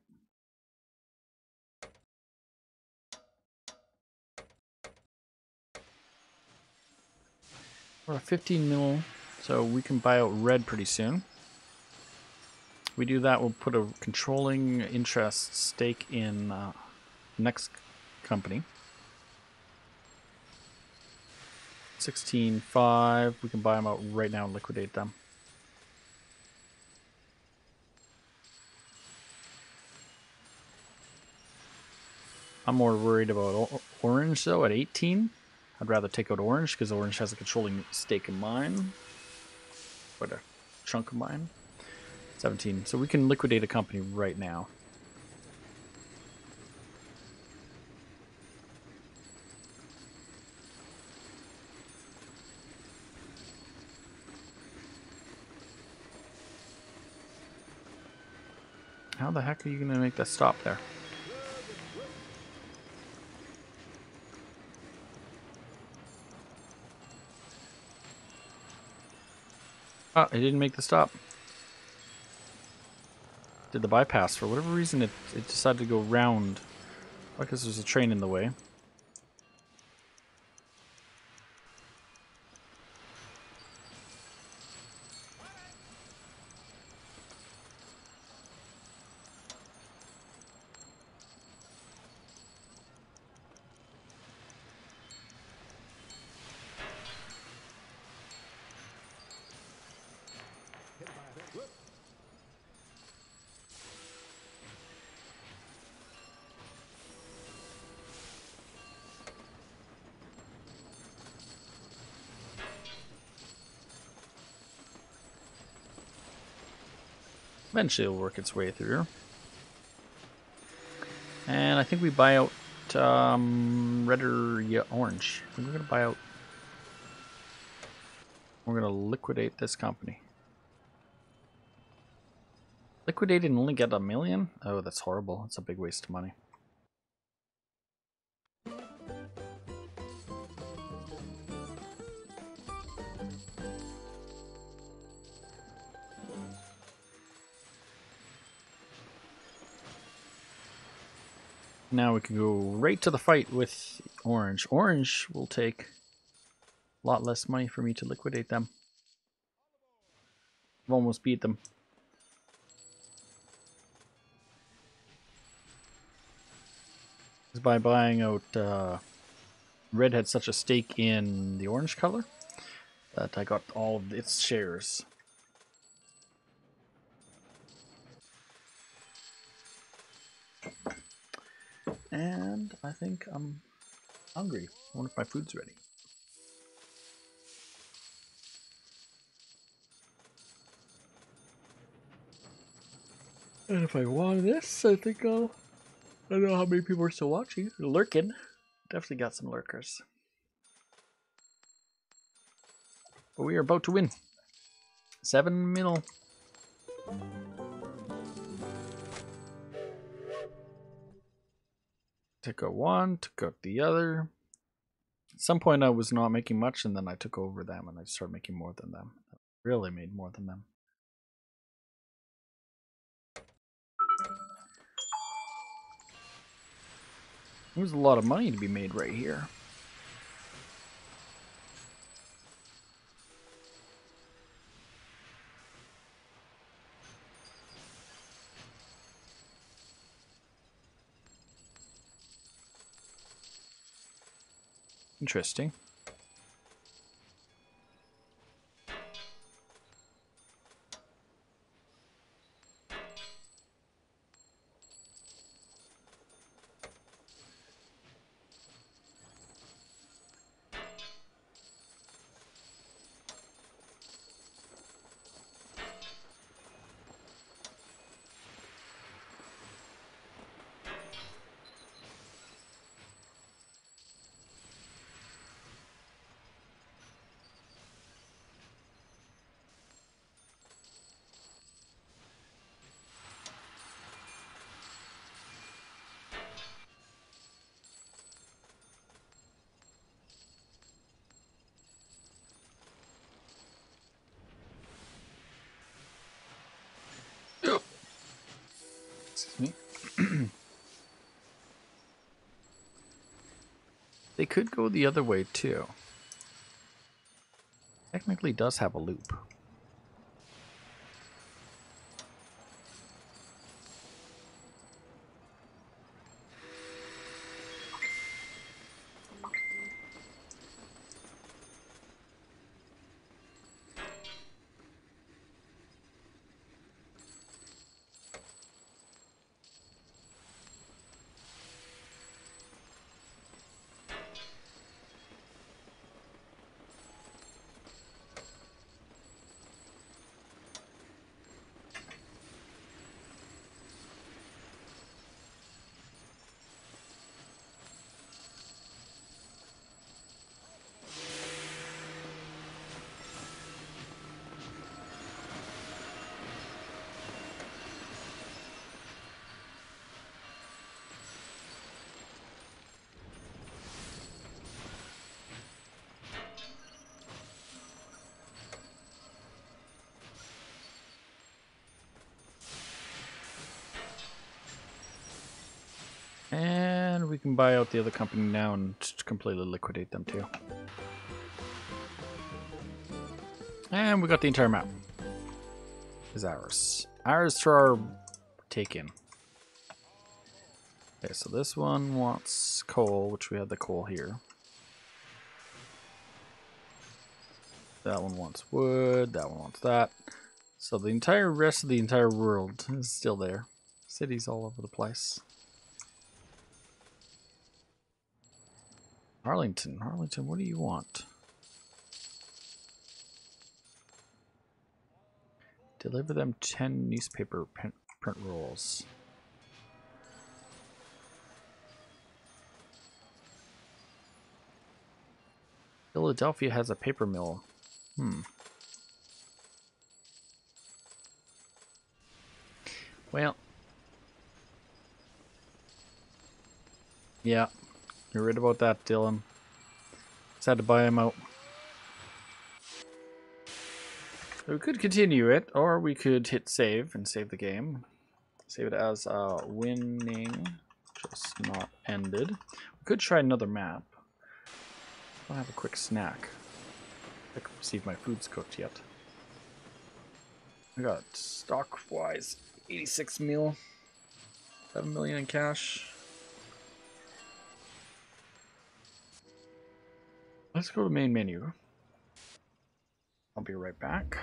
We're at 15 mil, so we can buy out red pretty soon. We do that, we'll put a controlling interest stake in next company. 16.5, we can buy them out right now and liquidate them. I'm more worried about orange though at 18. I'd rather take out orange because orange has a controlling stake in mine. Quite a chunk of mine. 17. So we can liquidate a company right now. How the heck are you going to make that stop there? Oh, it didn't make the stop. Did the bypass. For whatever reason, it decided to go round. Because there's a train in the way. Eventually it'll work its way through. And I think we buy out red or orange. I think we're going to buy out. We're going to liquidate this company. Liquidate and only get $1 million? Oh, that's horrible. That's a big waste of money. Now we can go right to the fight with orange. Orange will take a lot less money for me to liquidate them. I've almost beat them. Because by buying out red had such a stake in the orange color that I got all of its shares. And I think I'm hungry. I wonder if my food's ready. And if I want this, I think I don't know how many people are still watching. Lurking. Definitely got some lurkers. But we are about to win. 7 mil. Took out one, took out the other. At some point I was not making much, and then I took over them and I started making more than them. I really made more than them. There's a lot of money to be made right here. Interesting. Excuse me. They could go the other way too. Technically does have a loop. And we can buy out the other company now and just completely liquidate them too. And we got the entire map. Is ours. Ours for our take-in. Okay, so this one wants coal, which we have the coal here. That one wants wood, that one wants that. So the entire rest of the entire world is still there. Cities all over the place. Arlington, what do you want? Deliver them 10 newspaper print rolls. Philadelphia has a paper mill. Well. Yeah. You're right about that, Dylan. Just had to buy him out. We could continue it, or we could hit save and save the game. Save it as winning, just not ended. We could try another map. I'll have a quick snack. I can see if my food's cooked yet. I got stock-wise 86 mil, 7 million in cash. Let's go to main menu. I'll be right back.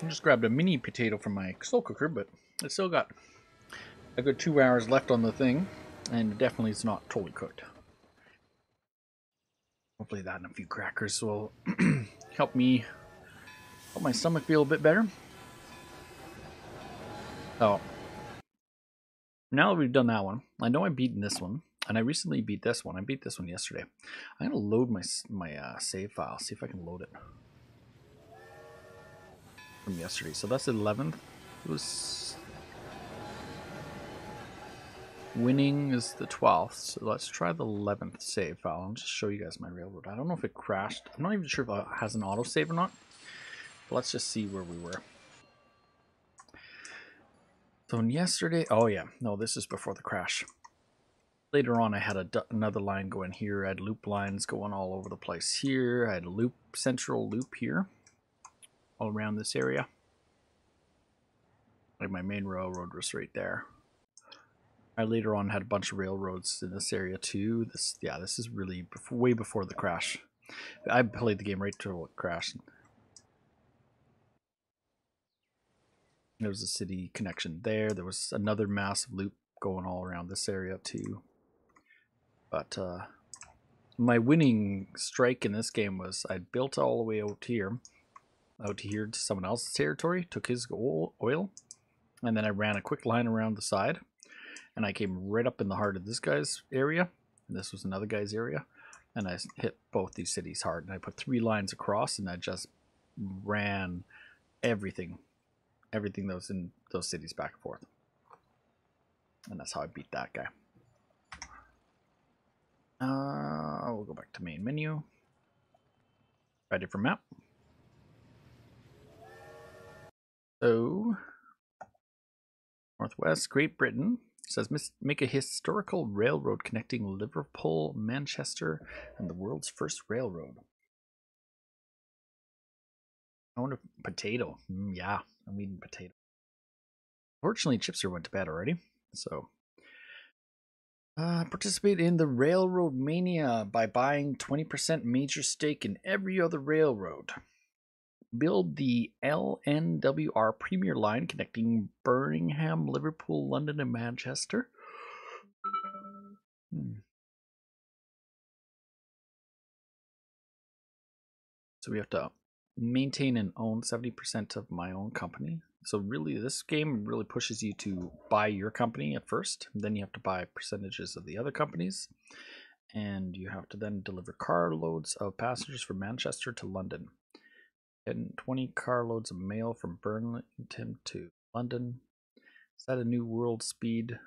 I just grabbed a mini potato from my slow cooker, but it's still got a good 2 hours left on the thing, and definitely it's not totally cooked. Hopefully that and a few crackers will help my stomach feel a bit better. So now that we've done that one, I know I've beaten this one, and I recently beat this one. I beat this one yesterday. I'm gonna load my save file, see if I can load it from yesterday. So that's the 11th. It was winning is the 12th. So let's try the 11th save file. I'll just show you guys my railroad. I don't know if it crashed. I'm not even sure if it has an autosave or not. But let's just see where we were. So yesterday, oh yeah, no, this is before the crash. Later on, I had another line going here. I had loop lines going all over the place here. I had a central loop here, all around this area. Like my main railroad was right there. I later on had a bunch of railroads in this area too. This is really way before the crash. I played the game right till it crashed. There was a city connection there. There was another massive loop going all around this area too. But my winning strike in this game was I built all the way out here to someone else's territory, took his oil, and then I ran a quick line around the side, and I came right up in the heart of this guy's area, and this was another guy's area, and I hit both these cities hard, and I put 3 lines across, and I just ran everything that was in those cities back and forth. And that's how I beat that guy. We'll go back to main menu. Try a different map. So, Northwest, Great Britain. It says make a historical railroad connecting Liverpool, Manchester, and the world's first railroad. I wonder if potato. Yeah, I'm eating potato. Fortunately, Chipster went to bed already, so participate in the Railroad Mania by buying 20% major stake in every other railroad. Build the LNWR Premier Line connecting Birmingham, Liverpool, London, and Manchester. So we have to maintain and own 70% of my own company. So really, this game really pushes you to buy your company at first. Then you have to buy percentages of the other companies. And you have to then deliver carloads of passengers from Manchester to London. And 20 carloads of mail from Burlington to London. Set a new world speed.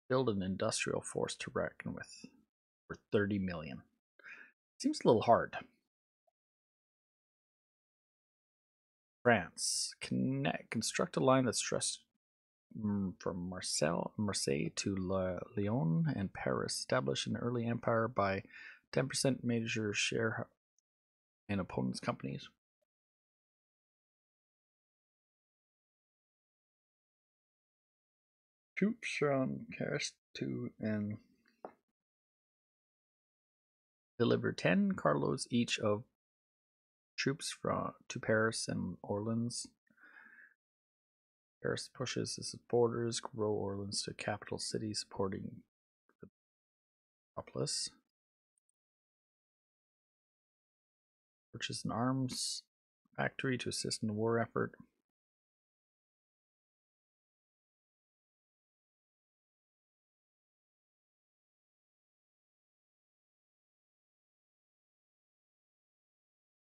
Build an industrial force to reckon with for 30 million. Seems a little hard. France. Construct a line that's stretched from Marseille to Lyon and Paris. Establish an early empire by 10% major share in opponents' companies. Troops on Paris to and deliver 10 carloads each of troops to Paris and Orleans. Paris pushes its borders, grow Orleans to capital city, supporting the metropolis. Purchase an arms factory to assist in the war effort.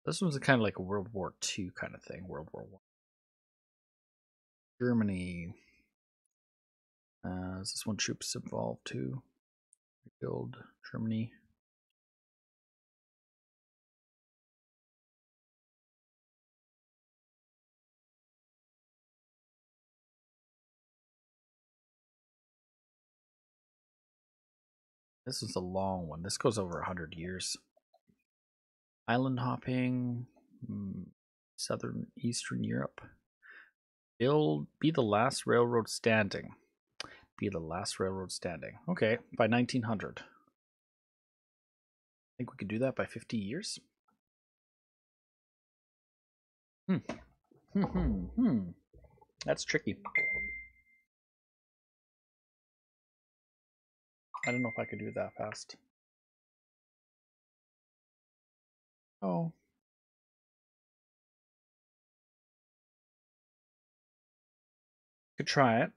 This was kind of like a World War II kind of thing. World War I. Germany. Is this one troops involved too? Rebuild Germany. This is a long one. This goes over 100 years. Island hopping. Southern Eastern Europe. Be the last railroad standing. Be the last railroad standing. Okay, by 1900. I think we could do that by 50 years. That's tricky. I don't know if I could do it that fast. Oh. Could try it.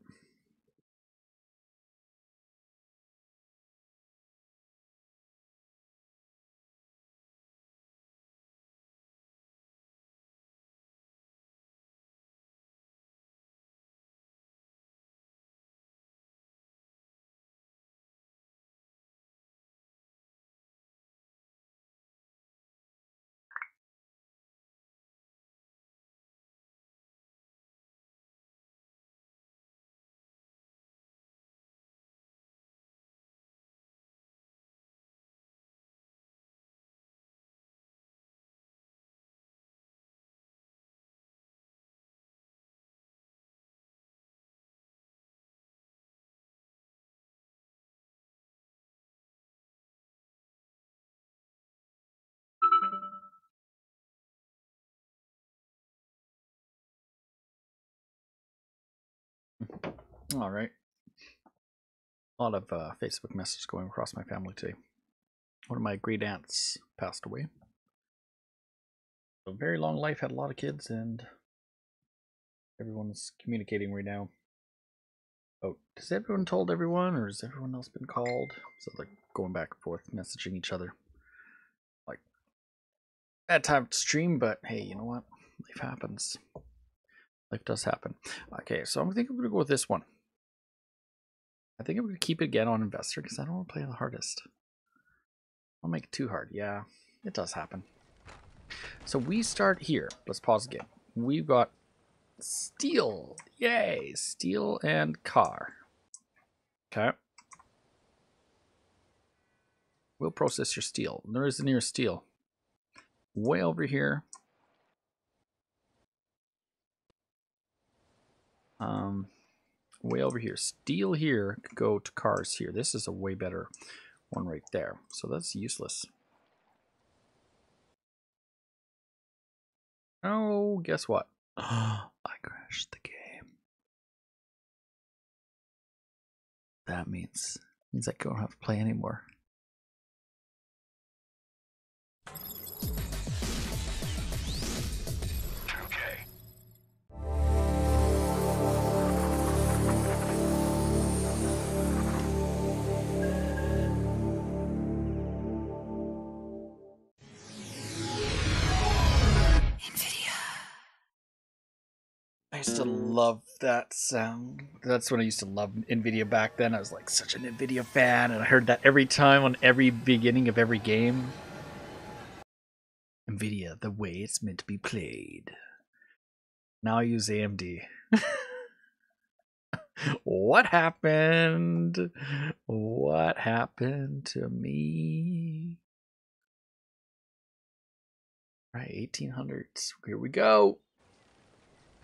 All right. A lot of Facebook messages going across my family today. One of my great aunts passed away. A very long life, had a lot of kids, and everyone's communicating right now. Oh, has everyone told everyone, or has everyone else been called? So like going back and forth, messaging each other. Like, bad time to stream, but hey, you know what? Life happens. Life does happen. Okay, so I think I'm going to go with this one. I think I'm going to keep it again on Investor because I don't want to play the hardest. I'll make it too hard. Yeah, it does happen. So we start here. Let's pause again. We've got steel. Yay, steel and car. Okay. We'll process your steel. There is the nearest steel. Way over here. Way over here. Steel here could go to cars here. This is a way better one right there. So that's useless. Oh, guess what? I crashed the game. That means I don't have to play anymore. I used to love that sound. That's when I used to love NVIDIA back then. I was like such an NVIDIA fan, and I heard that every time on every beginning of every game. NVIDIA, the way it's meant to be played. Now I use AMD. What happened? What happened to me? Right, 1800s. Here we go.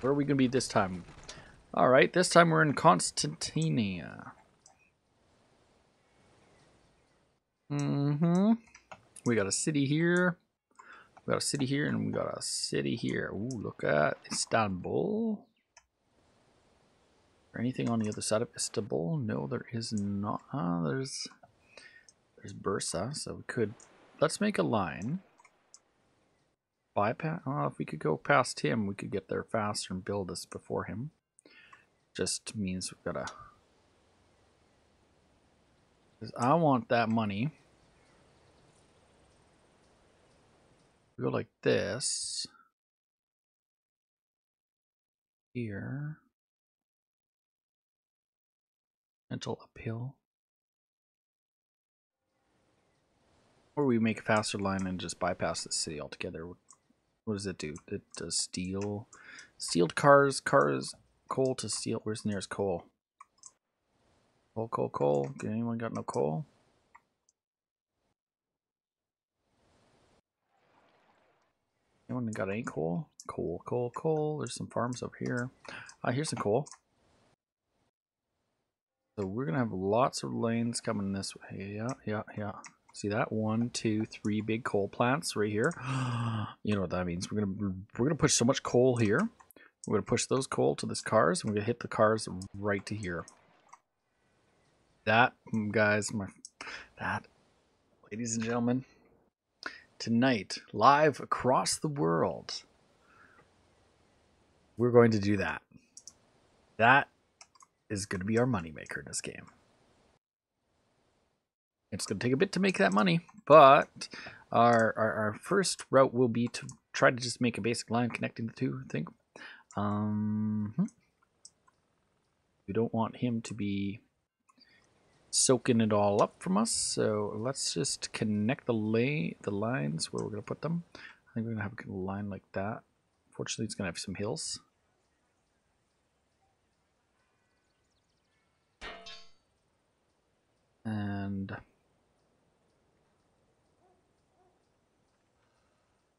Where are we going to be this time? All right, this time we're in Constantinia. We got a city here. We got a city here, and we got a city here. Ooh, look at Istanbul. Is there anything on the other side of Istanbul? No, there is not. There's Bursa, so we could. Let's make a line. Bypass. If we could go past him, we could get there faster and build this before him. Just means we've got to. Because I want that money. We go like this. Here. Until uphill. Or we make a faster line and just bypass the city altogether. What does it do? It does steel. Steeled cars. Cars. Coal to steel. Where's the nearest coal? Coal. Anyone got no coal? Anyone got any coal? Coal. There's some farms over here. Here's some coal. So we're gonna have lots of lanes coming this way. Yeah. See that? 1, 2, 3 big coal plants right here. You know what that means. We're gonna push so much coal here. We're gonna push those coal to this cars, and we're gonna hit the cars right to here. That, guys, ladies and gentlemen, tonight, live across the world, we're going to do that. That is going to be our moneymaker in this game. It's going to take a bit to make that money, but our first route will be to try to just make a basic line connecting the two, I think. We don't want him to be soaking it all up from us, so let's just connect the lines where we're going to put them. I think we're going to have a line like that. Fortunately, it's going to have some hills. And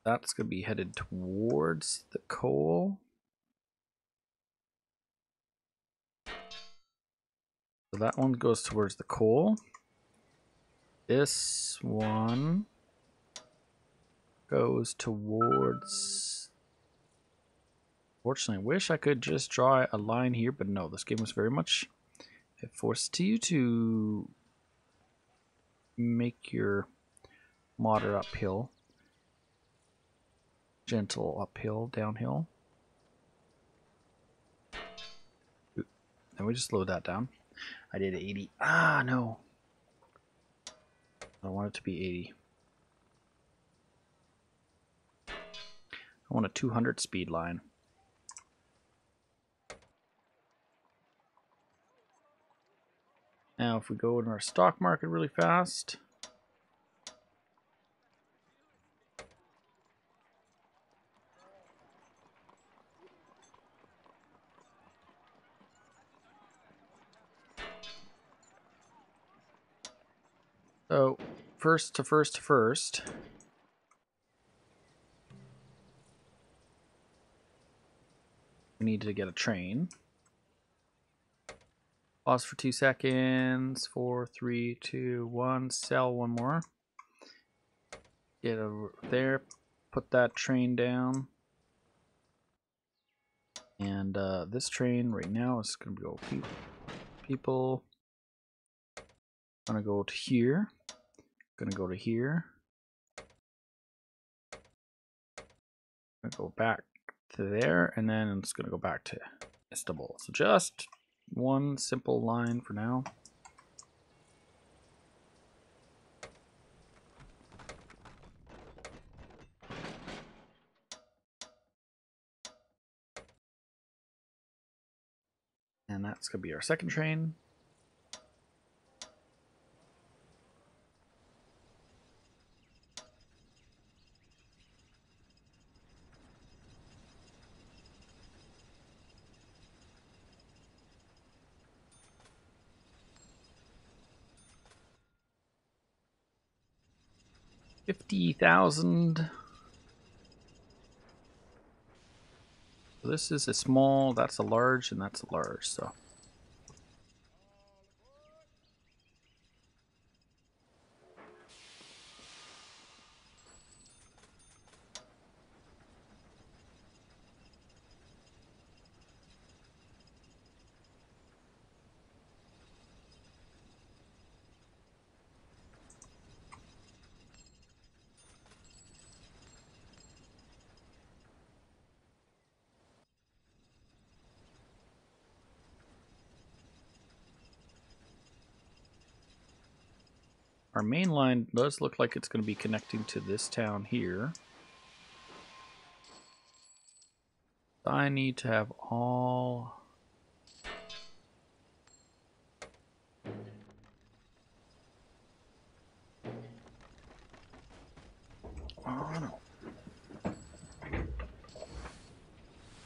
that's going to be headed towards the coal. So that one goes towards the coal. This one goes towards... Fortunately, I wish I could just draw a line here, but no, this game was very much... It forced you to make your moderate uphill, gentle uphill, downhill. And we just slowed that down. I did 80. Ah, no. I want it to be 80. I want a 200 speed line. Now, if we go in our stock market really fast. So, first to first. We need to get a train. Pause for 2 seconds. 4, 3, 2, 1. Sell one more. Get over there. Put that train down. And this train right now is going to go people. I'm going to go to here. Going to go to here. Going to go back to there. And then it's going to go back to Istanbul. So just one simple line for now. And that's going to be our second train. $50,000. So this is a small, that's a large, and that's a large, so. Our main line does look like it's going to be connecting to this town here. I need to have all... Oh, no.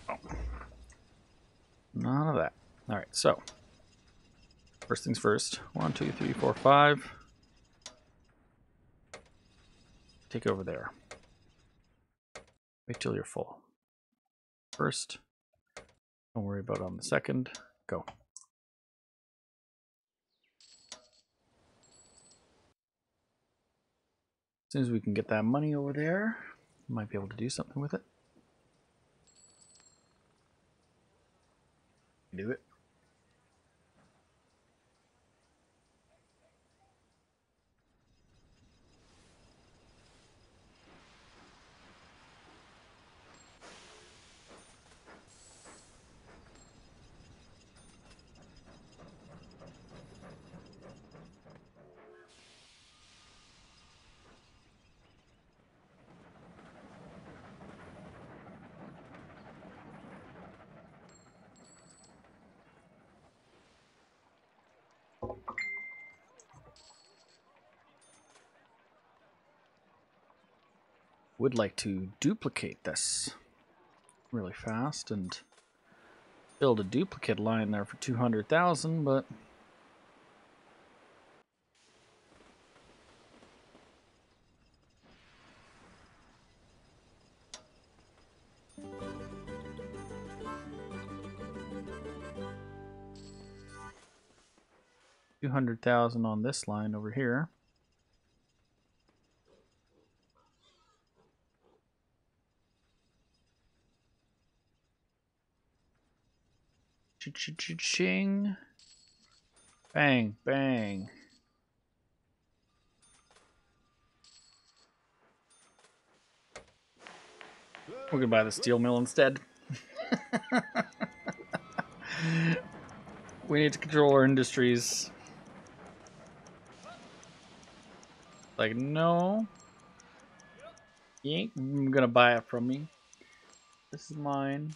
Oh. None of that. Alright, so. First things first. 1, 2, 3, 4, 5. Take over there. Wait till you're full. First. Don't worry about on the second. Go. As soon as we can get that money over there, we might be able to do something with it. Do it. Would like to duplicate this really fast and build a duplicate line there for 200,000, but $200,000 on this line over here. Ching. Bang, bang. We're gonna buy the steel mill instead. We need to control our industries. Like, no. You ain't gonna buy it from me. This is mine.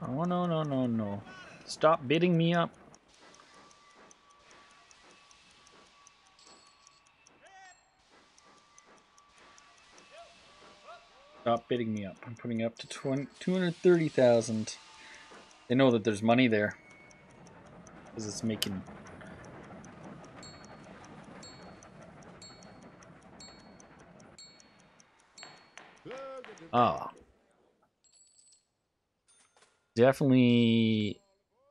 Oh, no, no, no, no. Stop bidding me up. Stop bidding me up. I'm putting up to 230,000. They know that there's money there. Because it's making... Ah. Definitely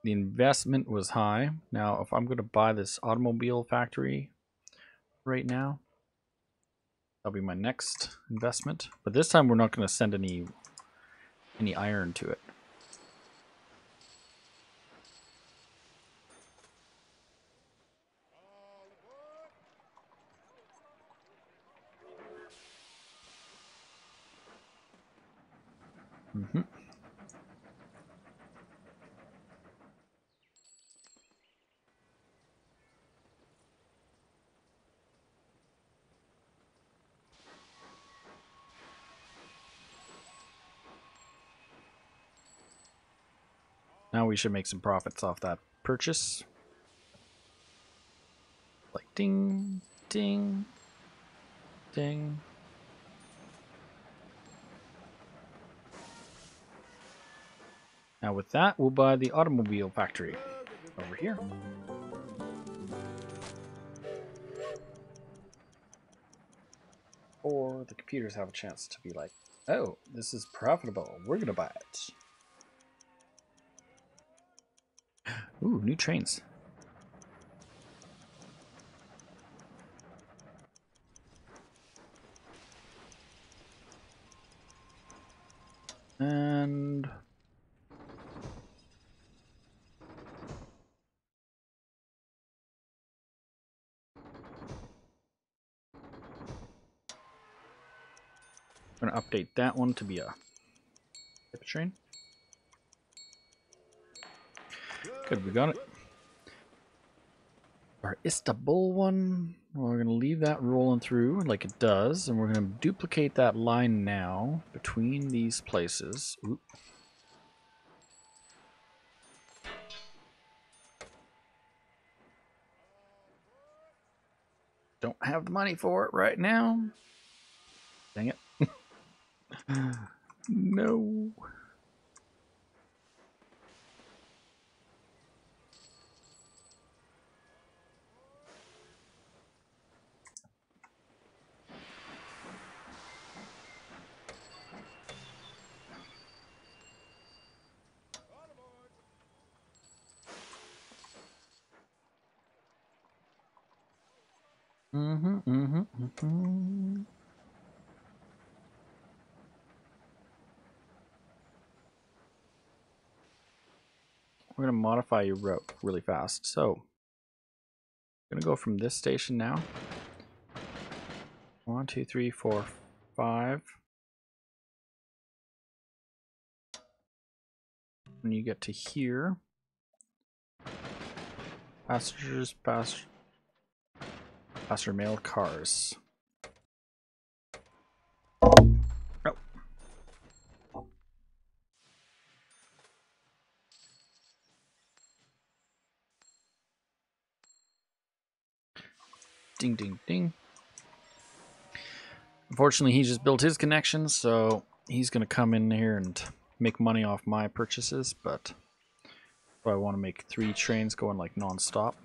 the investment was high. Now, if I'm going to buy this automobile factory right now, that'll be my next investment. But this time we're not going to send any iron to it. Mm-hmm. Now we should make some profits off that purchase. Like ding, ding, ding. Now with that, we'll buy the automobile factory over here. Or the computers have a chance to be like, oh, this is profitable. We're going to buy it. Ooh, new trains. And I'm going to update that one to be a type train. Good, we got it. Our Istanbul one, we're going to leave that rolling through like it does, and we're going to duplicate that line now between these places. Oop. Don't have the money for it right now. Dang it. No. Mm-hmm, mm-hmm, mm-hmm. We're going to modify your route really fast. So, I'm going to go from this station now. 1, 2, 3, 4, 5. When you get to here, passengers, passenger mail cars. Oh. Ding, ding, ding. Unfortunately, he just built his connections, so he's going to come in here and make money off my purchases, but I want to make 3 trains going like non-stop.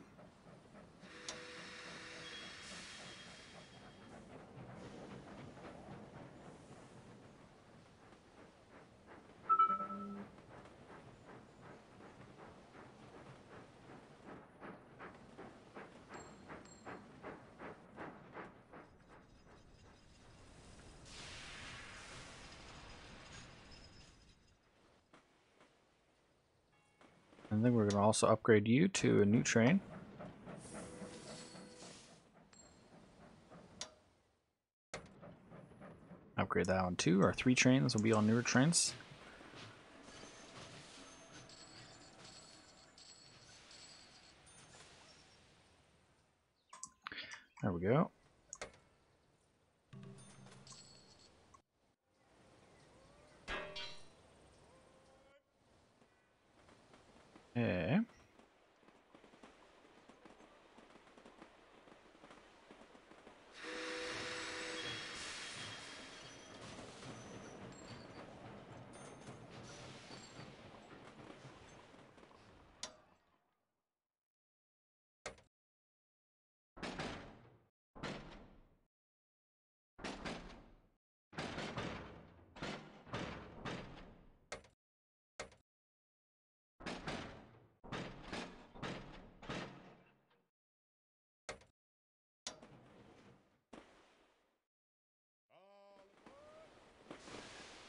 And then we're going to also upgrade you to a new train. Upgrade that one too. Our 3 trains will be on newer trains. There we go. Okay.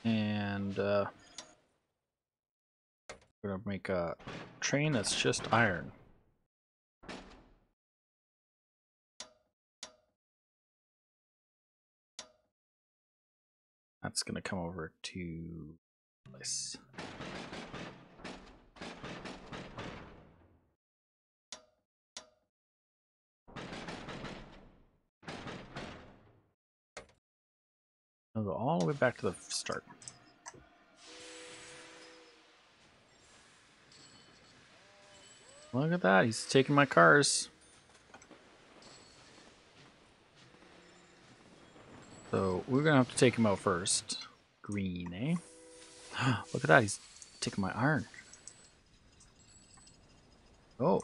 And we're going to make a train that's just iron. That's going to come over to place. I'll go all the way back to the start. Look at that, he's taking my cars. So we're gonna have to take him out first. Green, eh? Look at that, he's taking my iron. Oh.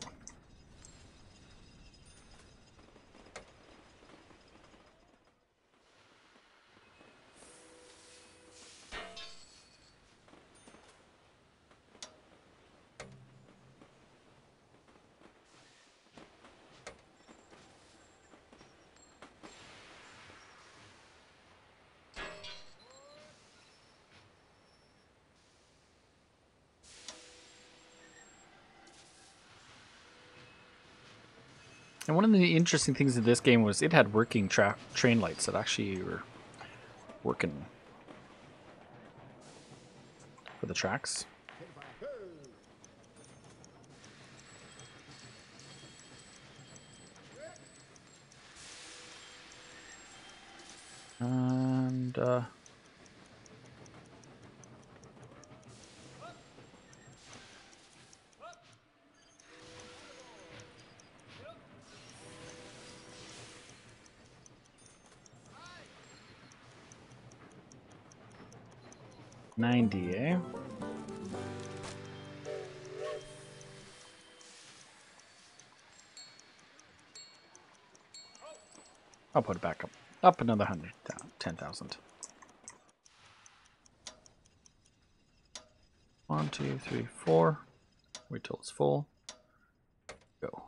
And one of the interesting things in this game was it had working train lights that actually were working for the tracks. And 90, eh? I'll put it back up. Up another 100, 10,000. 1, 2, 3, 4. Wait till it's full. Go.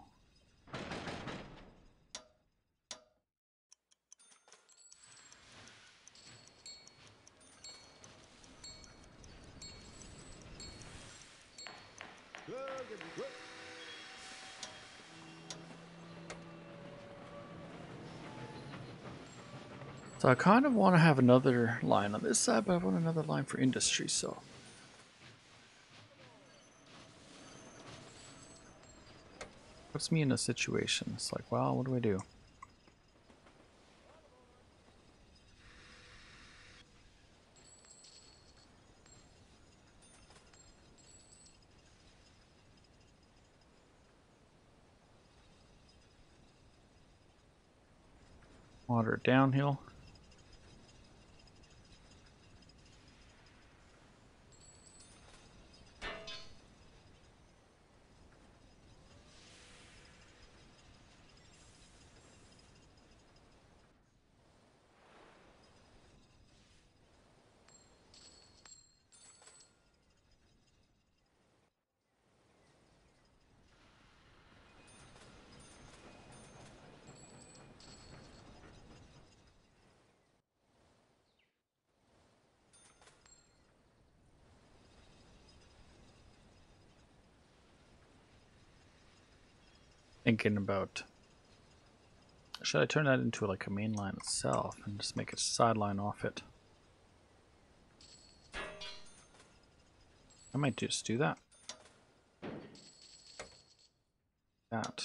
So I kind of want to have another line on this side, but I want another line for industry, so. Puts me in a situation. It's like, well, what do I do? Water downhill. Thinking about, should I turn that into like a main line itself and just make a sideline off it? I might just do that. That.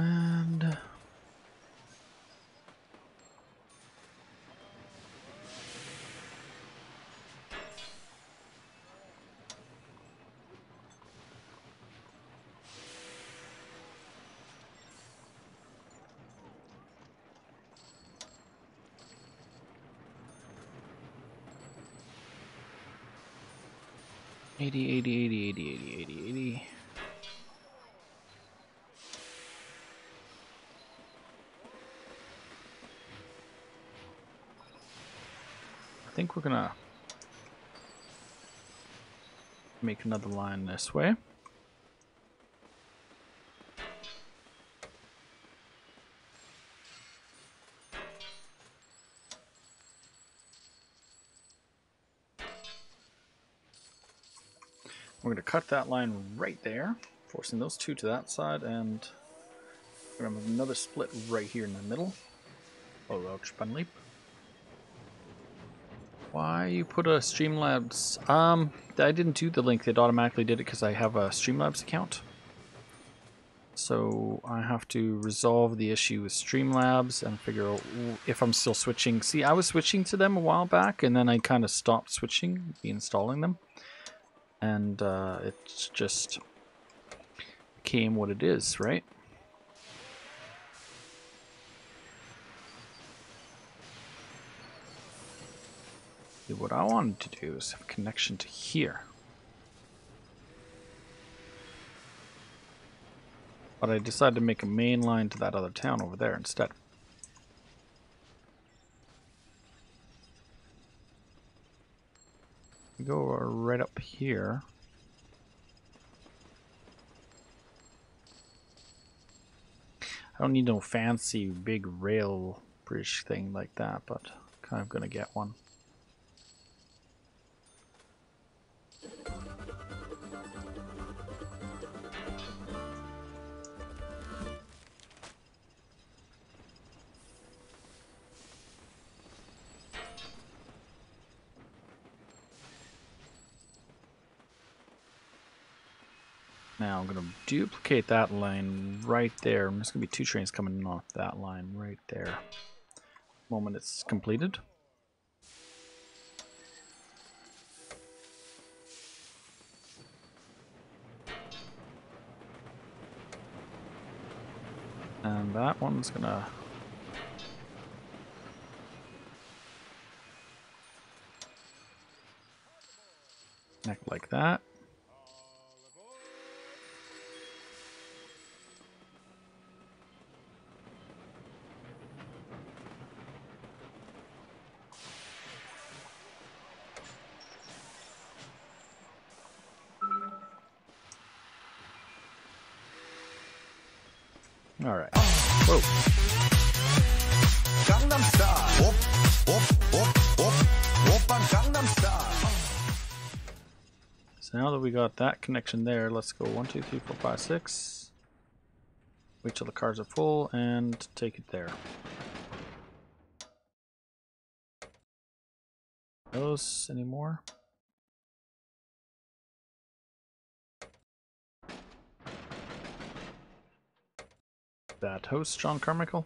And eighty. I think we're gonna make another line this way. We're gonna cut that line right there, forcing those two to that side, and we're gonna have another split right here in the middle. Oh, ouch, pun leap. Why you put a Streamlabs? I didn't do the link. It automatically did it because I have a Streamlabs account. So I have to resolve the issue with Streamlabs and figure out if I'm still switching. See, I was switching to them a while back, and then I kind of stopped switching, installing them, and it's just became what it is, right? What I wanted to do is have a connection to here. But I decided to make a main line to that other town over there instead. We go right up here. I don't need no fancy big rail bridge thing like that, but kind of gonna get one. Now I'm going to duplicate that line right there. There's going to be 2 trains coming in off that line right there. Moment it's completed. And that one's going to connect like that. All right. Whoa. Gangnam Style. Whoop, whoop, whoop, whoop, whoop on Gangnam Style. So now that we got that connection there, let's go 1, 2, 3, 4, 5, 6. Wait till the cars are full and take it there. Those anymore? That host, John Carmichael.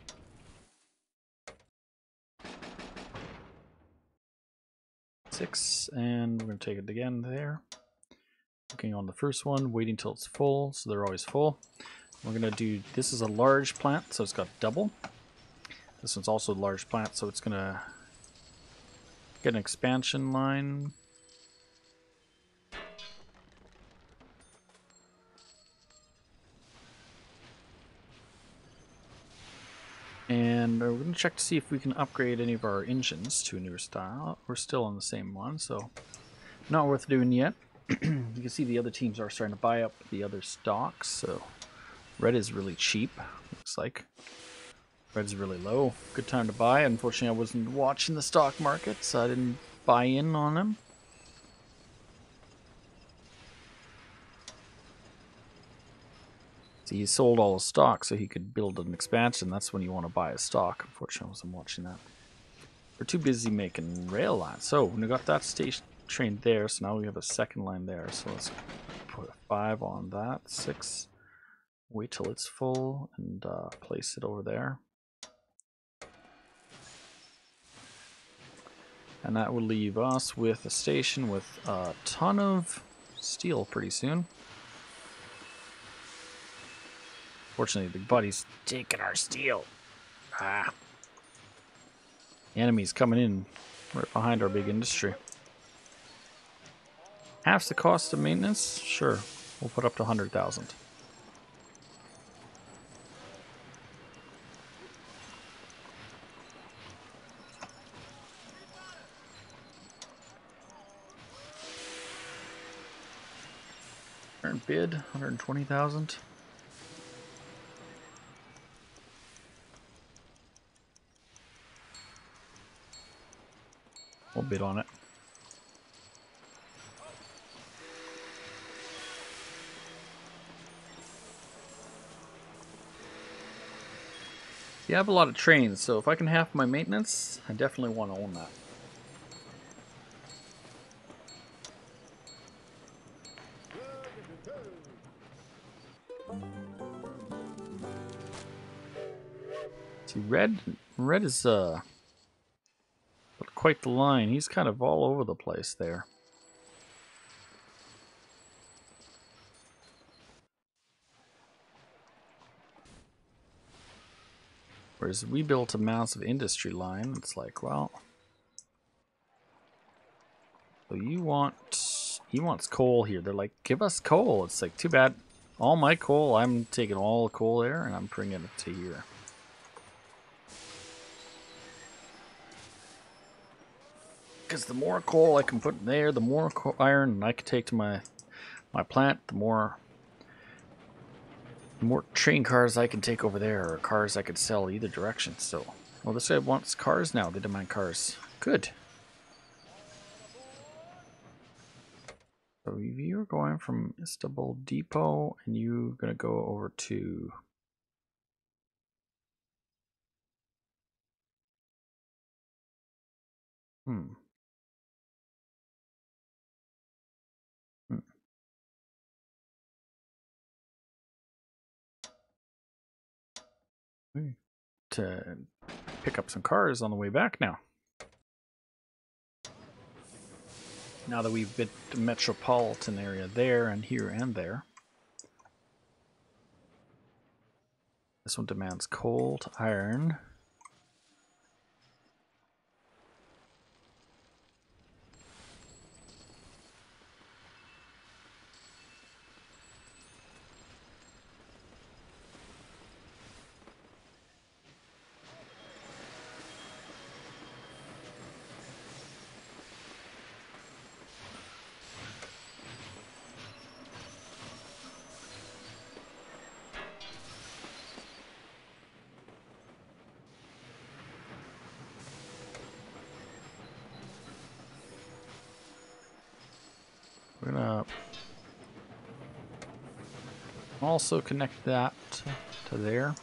Six, and we're going to take it again there. Looking on the first one, waiting till it's full, so they're always full. We're going to do, this is a large plant, so it's got double. This one's also a large plant, so it's going to get an expansion line. And we're going to check to see if we can upgrade any of our engines to a newer style. We're still on the same one, so not worth doing yet. You can see the other teams are starting to buy up the other stocks, so red is really cheap, looks like. Red's really low. Good time to buy. Unfortunately, I wasn't watching the stock market, so I didn't buy in on them. See, he sold all his stock so he could build an expansion. That's when you want to buy a stock. Unfortunately, I wasn't watching that. We're too busy making rail lines. So we got that station train there, so now we have a second line there. So let's put a 5 on that, 6. Wait till it's full and place it over there. And that will leave us with a station with a ton of steel pretty soon. Fortunately, the buddy's taking our steel. Ah. The enemy's coming in right behind our big industry. Half the cost of maintenance? Sure. We'll put up to 100,000. Current bid, 120,000. We'll bid on it. You have a lot of trains, so if I can half my maintenance, I definitely want to own that. See, red is quite the line. He's kind of all over the place there. Whereas we built a massive industry line, it's like, well, so he wants coal here. They're like, give us coal. It's like, too bad. All my coal, I'm taking all the coal there and I'm bringing it to here. Because the more coal I can put there, the more iron I can take to my plant, the more train cars I can take over there, or cars I could sell either direction. So, well, this guy wants cars now. They demand cars. Good. So you're going from Istanbul Depot, and you're gonna go over to. Hmm. To pick up some cars on the way back now. Now that we've been the metropolitan area there and here and there. This one demands coal to iron. We're gonna also connect that to there.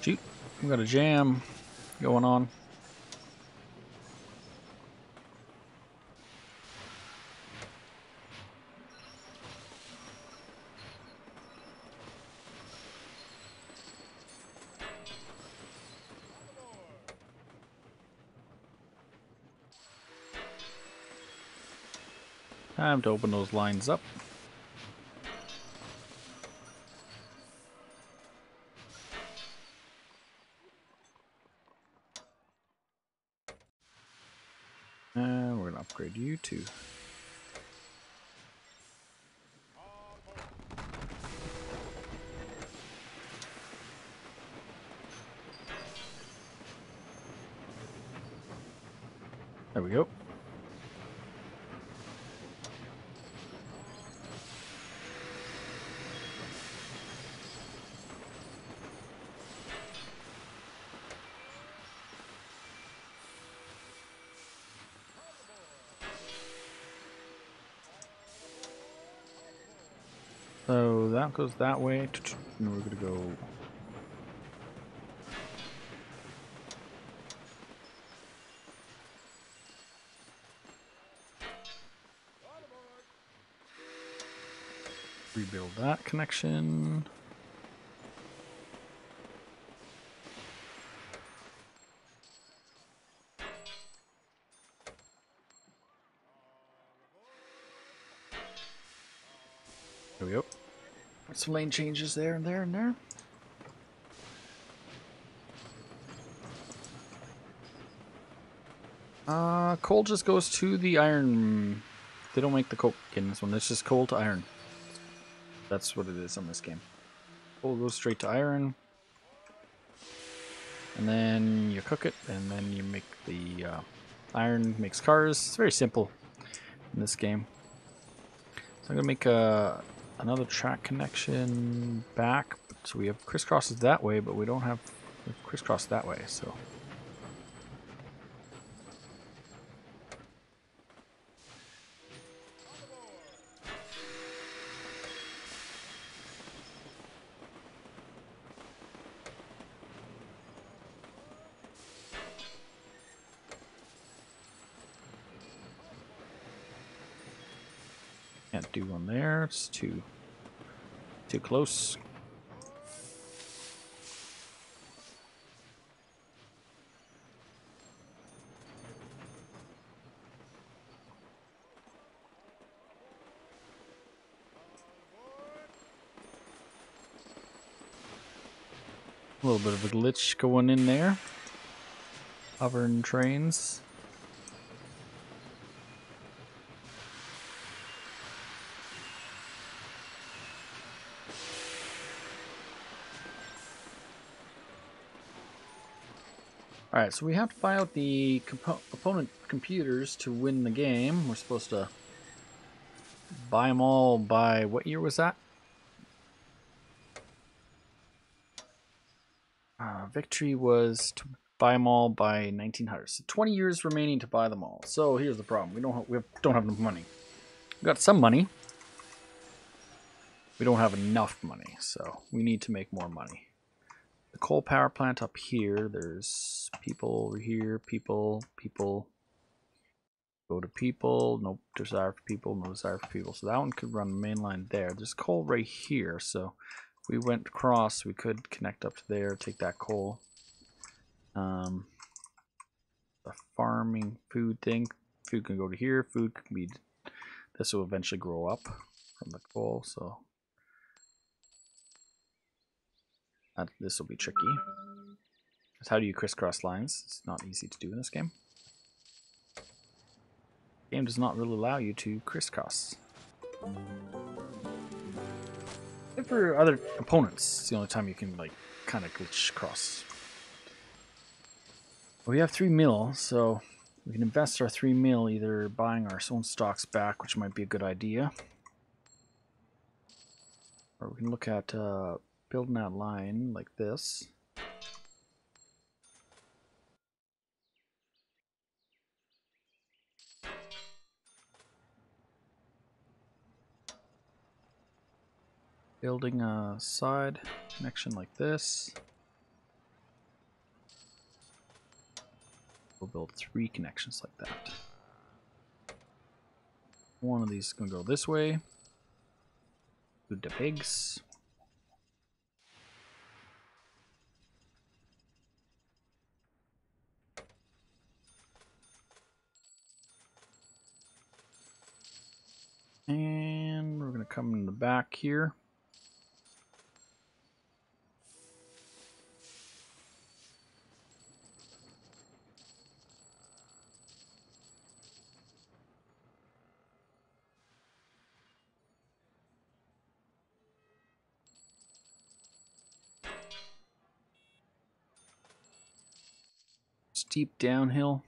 Shoot, we got a jam going on. Time to open those lines up. And we're gonna upgrade you too. There we go. So that goes that way, and we're gonna go. Rebuild that connection. There we go. Some lane changes there and there and there. Coal just goes to the iron. They don't make the coke in this one. It's just coal to iron. That's what it is on this game. Coal goes straight to iron. And then you cook it, and then you make the iron makes cars. It's very simple in this game. So I'm gonna make another track connection back. So we have crisscrosses that way, but we don't have crisscross that way. So can't do one there. It's too close. A little bit of a glitch going in there. Hovering trains. Alright, so we have to buy out the opponent computers to win the game. We're supposed to buy them all by, what year was that? Victory was Buy them all by 1900. So 20 years remaining to buy them all. So here's the problem: we don't have enough money. We got some money. We don't have enough money, so we need to make more money. The coal power plant up here. There's people over here. People. Go to people. Nope. Desire for people. No desire for people. So that one could run the main line there. There's coal right here. So if we went across, we could connect up to there. Take that coal. The farming food thing. Food can go to here. Food can be. This will eventually grow up from the coal. So this will be tricky. Because how do you crisscross lines? It's not easy to do in this game. The game does not really allow you to crisscross. Except for other opponents, it's the only time you can like kind of glitch cross. We have 3 mil, so we can invest our 3 mil either buying our own stocks back, which might be a good idea, or we can look at building that line like this. Building a side connection like this. We'll build 3 connections like that. One of these is going to go this way. Food to pigs. And we're going to come in the back here. Steep downhill.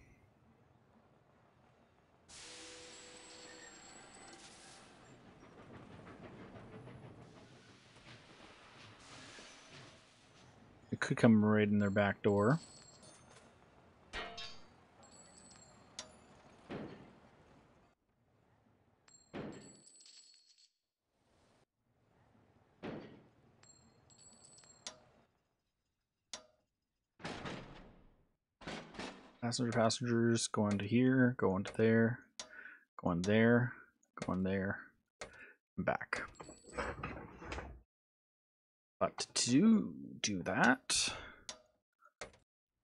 It could come right in their back door. Passengers, going to here, going to there, going there, going there, and back. But to do that,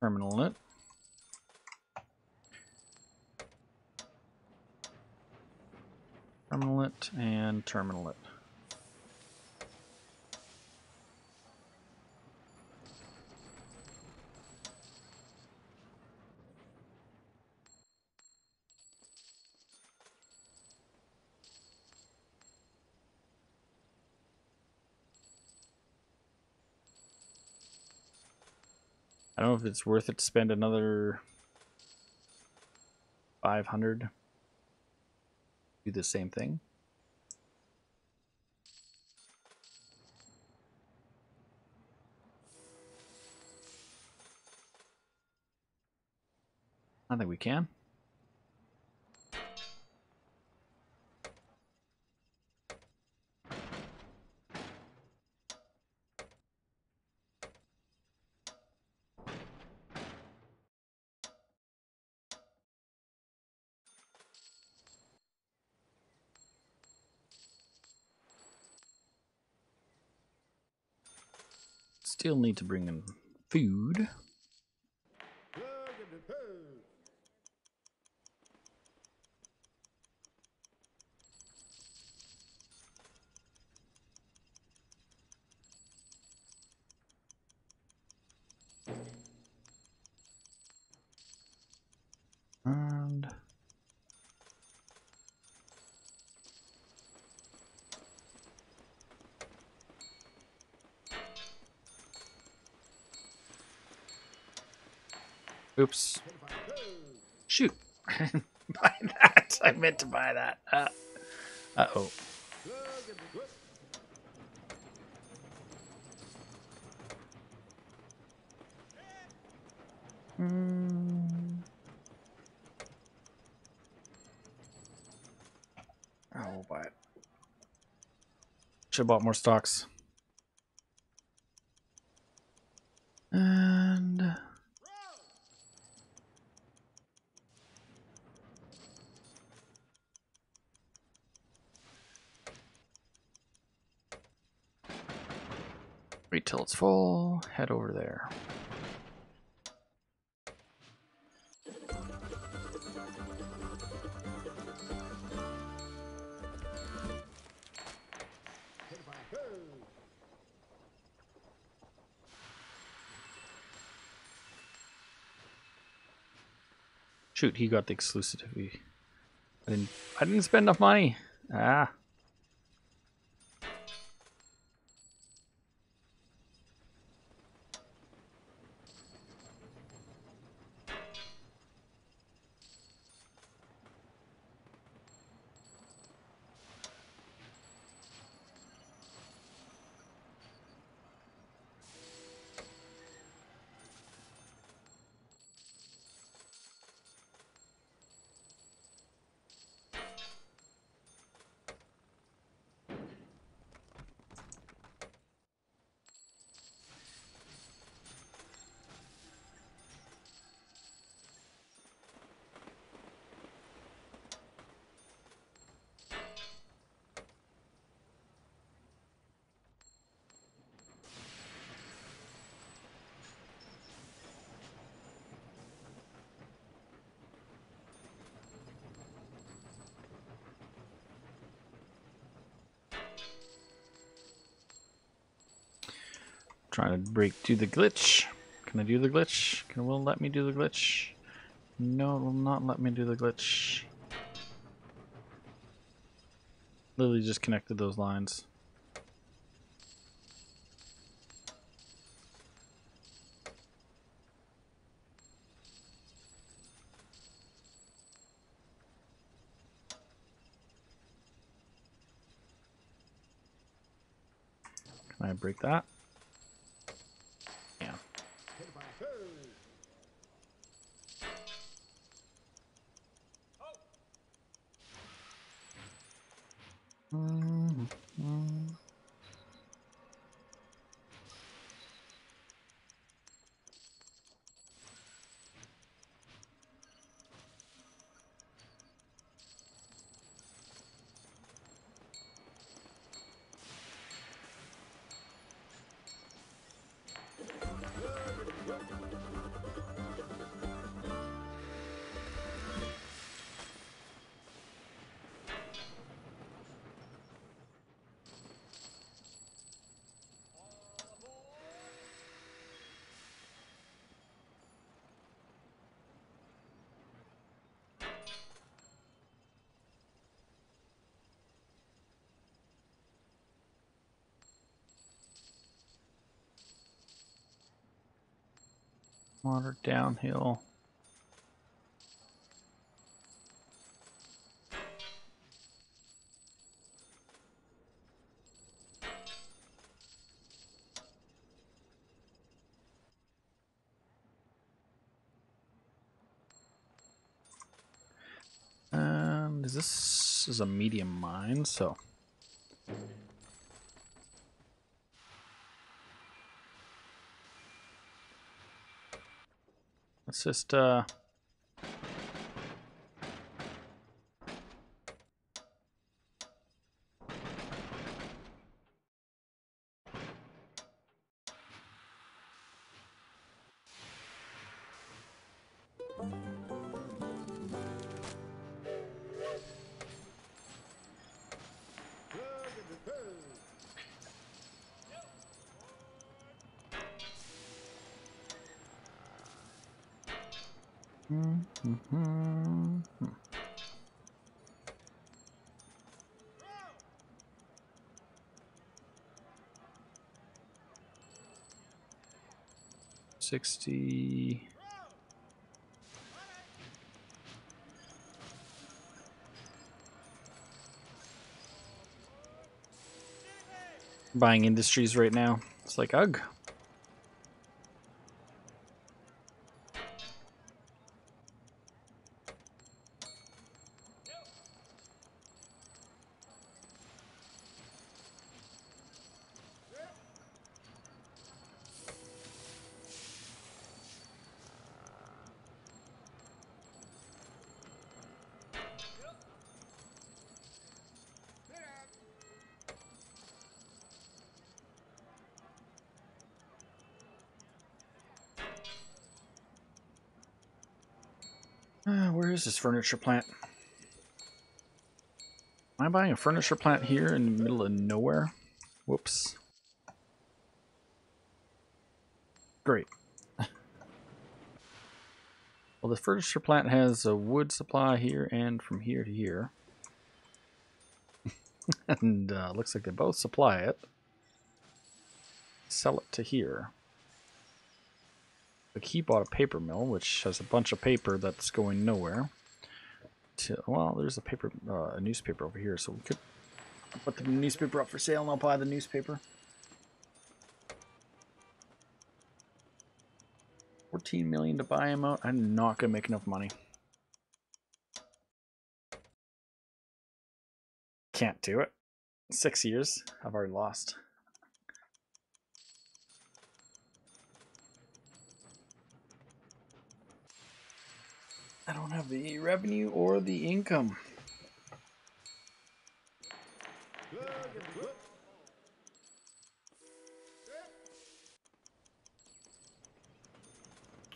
terminal it. Terminal it and terminal it. I don't know if it's worth it to spend another 500. Do the same thing. I think we can. Still need to bring in food. And oops. Shoot. Buy that. I meant to buy that. Uh-oh. I'll buy it. Should have bought more stocks. And wait till it's full. Head over there. Shoot, he got the exclusivity. I didn't spend enough money. Ah. Trying to do the glitch. Can I do the glitch? It let me do the glitch? No, it will not let me do the glitch. Literally just connected those lines. Can I break that? Yeah. Water downhill. And this is a medium mine, so let's just Mm-hmm. 60. Buying industries right now. It's like, ugh. Where is this furniture plant? Am I buying a furniture plant here in the middle of nowhere? Whoops. Great. Well, the furniture plant has a wood supply here and from here to here. And looks like they both supply it. Sell it to here. Like he bought a paper mill, which has a bunch of paper that's going nowhere. Well, there's a newspaper over here, so we could put the newspaper up for sale and I'll buy the newspaper. 14 million to buy him out. I'm not gonna make enough money. Can't do it. 6 years. I've already lost. I don't have the revenue or the income.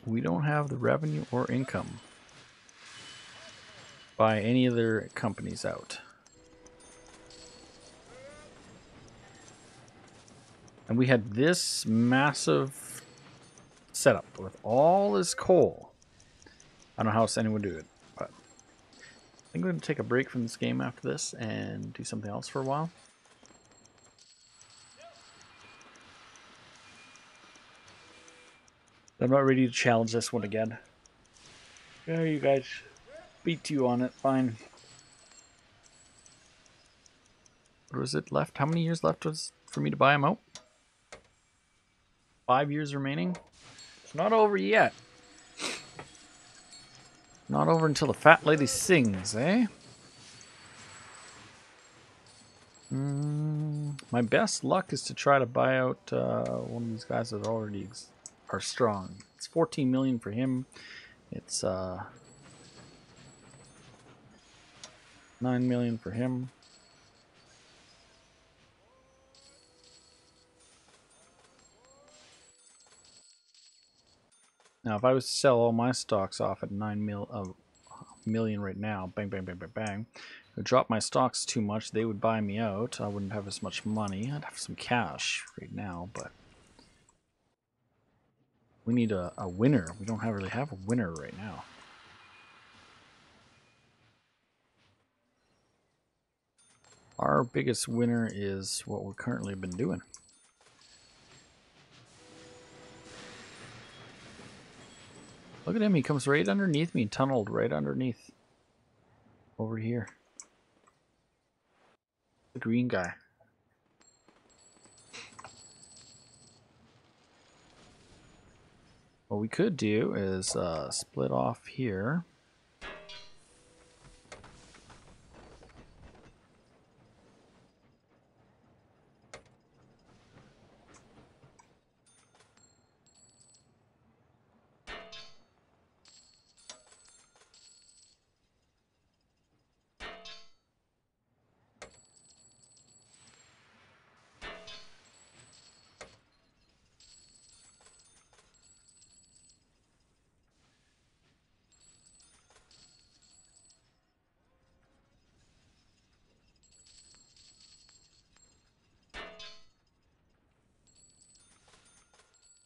We don't have the revenue or income. Buy any of their companies out. And we had this massive setup with all this coal. I don't know how else anyone would do it, but I think we're going to take a break from this game after this and do something else for a while. I'm not ready to challenge this one again. Yeah, you guys beat you on it, fine. What was it left? How many years left was for me to buy them out? 5 years remaining? It's not over yet. Not over until the fat lady sings, eh? My best luck is to try to buy out one of these guys that already are strong. It's 14 million for him. It's 9 million for him. Now, if I was to sell all my stocks off at 9 million right now, bang, bang, bang, bang, bang, it would drop my stocks too much. They would buy me out. I wouldn't have as much money. I'd have some cash right now, but we need a winner. We don't really have a winner right now. Our biggest winner is what we're currently been doing. Look at him, he comes right underneath me, tunneled right underneath. Over here. The green guy. What we could do is split off here.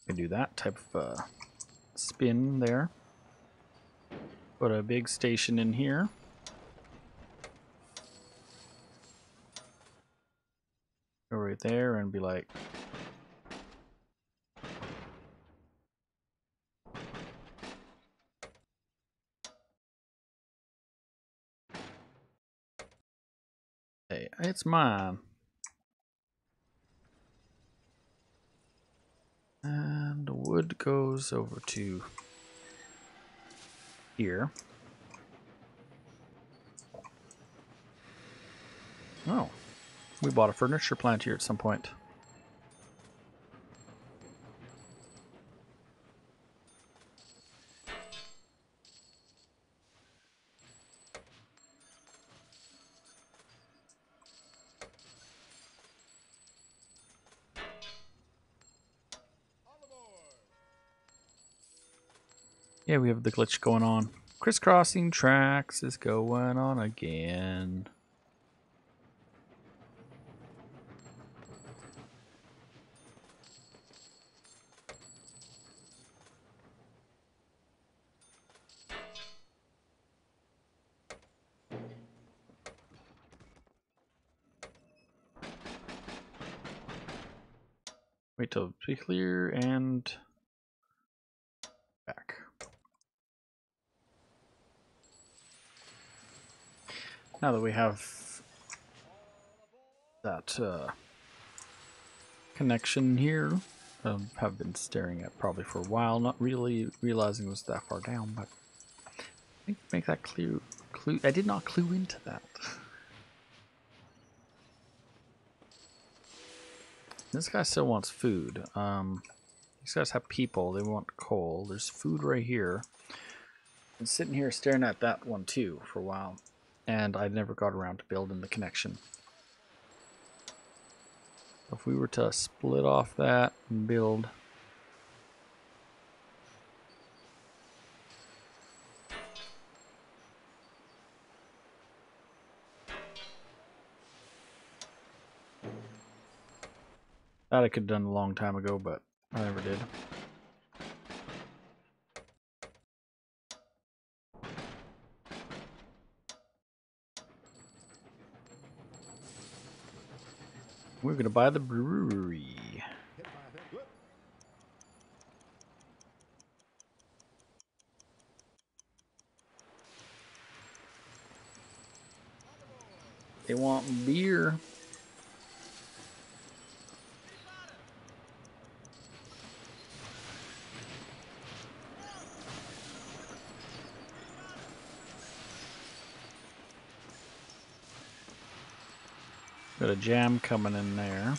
Can do that type of spin there. Put a big station in here. Go right there and be like, hey, it's mine. And the wood goes over to here. Oh, we bought a furniture plant here at some point. Yeah, we have the glitch going on. crisscrossing tracks is going on again. Wait till it's clear and back. Now that we have that connection here, have been staring at probably for a while, not really realizing it was that far down, but I think make that clue. I did not clue into that. This guy still wants food. These guys have people. They want coal. There's food right here. Been sitting here staring at that one too for a while, and I never got around to building the connection. If we were to split off that and build, that I could have done a long time ago, but I never did. We're gonna buy the brewery. They want beer. Got a jam coming in there.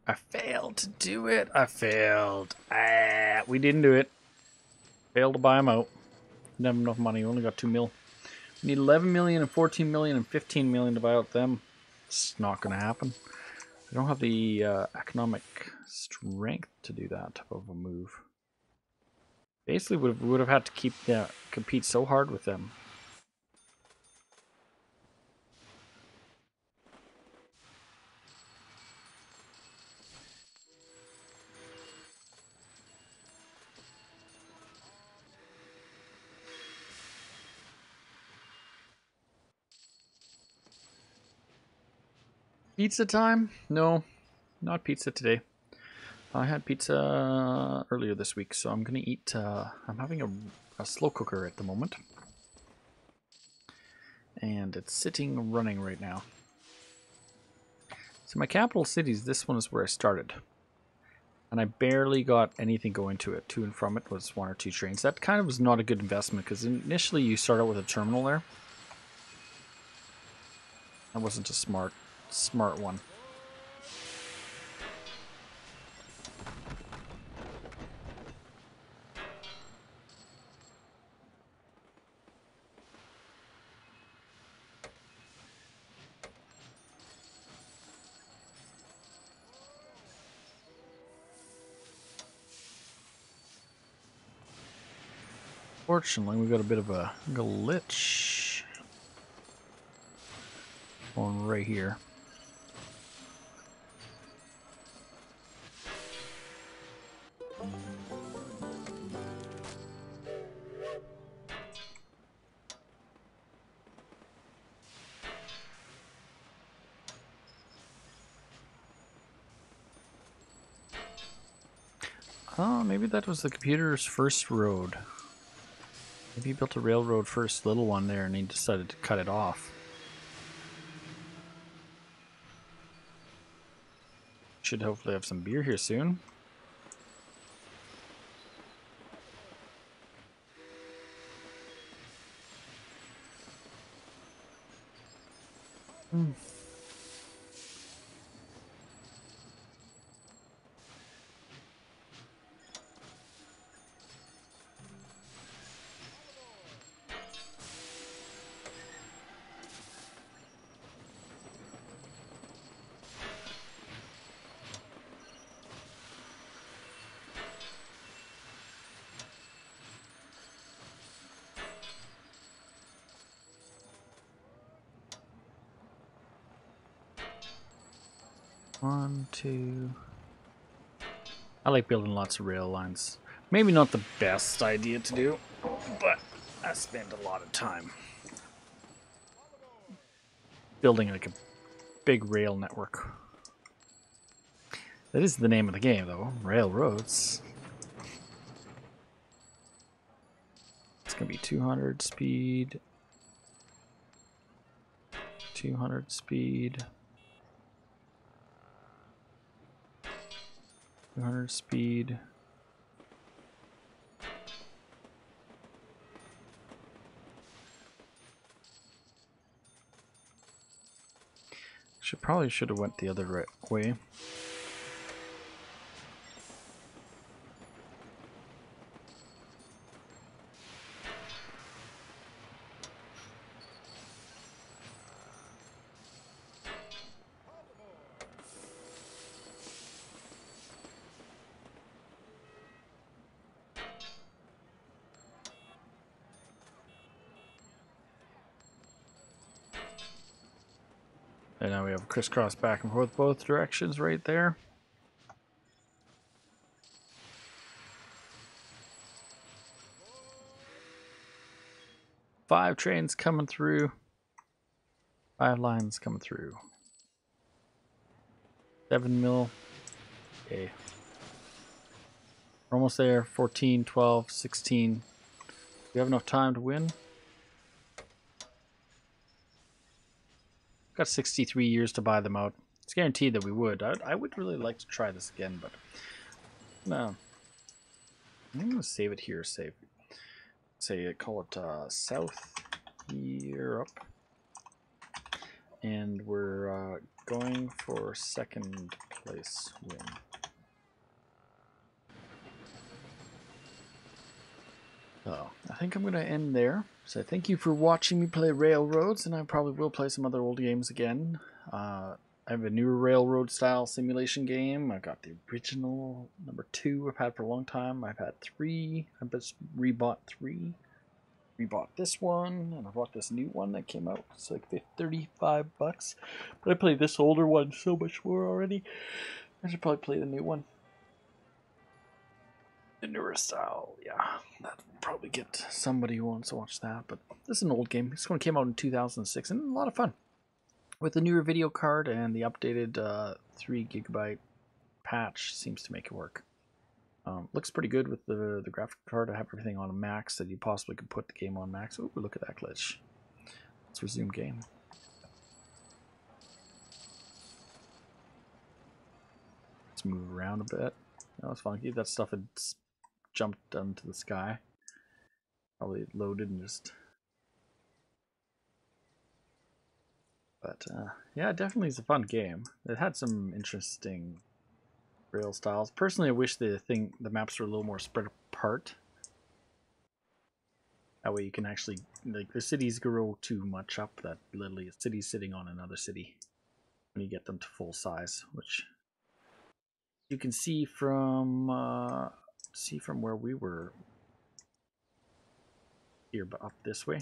I failed to do it. I failed. We didn't do it. Failed to buy them out. Didn't have enough money. We only got 2 mil. We need 11 million and 14 million and 15 million to buy out them. It's not going to happen. I don't have the economic strength to do that type of a move. Basically, we would have had to compete so hard with them. Pizza time? No, not pizza today. I had pizza earlier this week, so I'm gonna eat. I'm having a slow cooker at the moment, and it's sitting running right now. So my capital cities, this one is where I started, and I barely got anything going to it. To and from it was 1 or 2 trains. That kind of was not a good investment because initially you start out with a terminal there. That wasn't a smart one. Fortunately, we got a bit of a glitch on right here. Oh, maybe that was the computer's first road. Maybe he built a railroad first, little one there, and he decided to cut it off. Should hopefully have some beer here soon. Mm. One, two. I like building lots of rail lines. Maybe not the best idea to do, but I spend a lot of time building like a big rail network. That is the name of the game, though. Railroads. It's gonna be 200 speed. 200 speed. 200 speed. Should have went the other way. And now we have crisscross back and forth both directions right there. Five trains coming through. 5 lines coming through. 7 mil. Okay. We're almost there. 14, 12, 16. We have enough time to win. Got 63 years to buy them out. It's guaranteed that we would. I would really like to try this again, but no. I'm gonna save it here. Call it South Europe, and we're going for second place win. So I think I'm gonna end there. So thank you for watching me play Railroads, and I probably will play some other old games again. I have a newer railroad style simulation game. I got the original number 2 I've had for a long time. I've had 3. I've just rebought 3. Rebought this one, and I bought this new one that came out. It's like $35. But I played this older one so much more already. I should probably play the new one. The newer style, yeah. That'll probably get somebody who wants to watch that. But this is an old game. This one came out in 2006 and a lot of fun. With the newer video card and the updated 3 GB patch, seems to make it work. Looks pretty good with the graphic card. I have everything on a max that you possibly could put the game on max. Ooh, look at that glitch. Let's resume game. Let's move around a bit. That was funky. That stuff had jumped into the sky. Probably loaded and just... But yeah, it definitely is a fun game. It had some interesting rail styles. Personally, I wish the maps were a little more spread apart. That way you can actually, like, the cities grow too much up that literally a city's sitting on another city when you get them to full size, which you can see from where we were here, but up this way.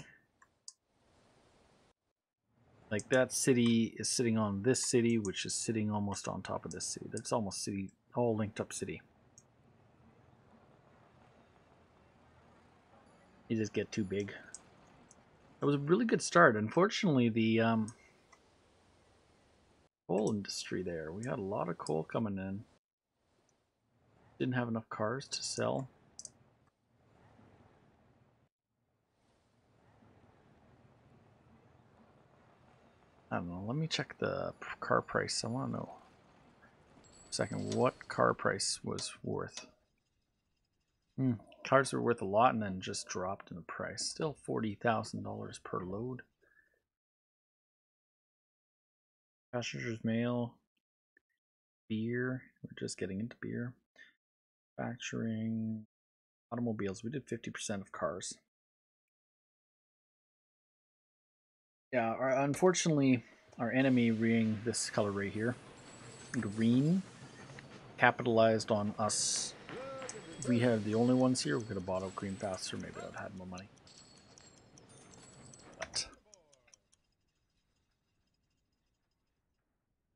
Like that city is sitting on this city, which is sitting almost on top of this city. That's almost city, all linked up city. You just get too big. It was a really good start. Unfortunately, the coal industry there, we had a lot of coal coming in. Didn't have enough cars to sell. I don't know. Let me check the car price. I want to know a second what car price was worth. Cars were worth a lot and then just dropped in the price. Still $40,000 per load. Passengers mail. Beer. We're just getting into beer. Manufacturing. Automobiles. We did 50% of cars. Yeah, unfortunately, our enemy being this color right here, green, capitalized on us. If we had the only ones here, we could have bought out green faster. Maybe I'd had more money. But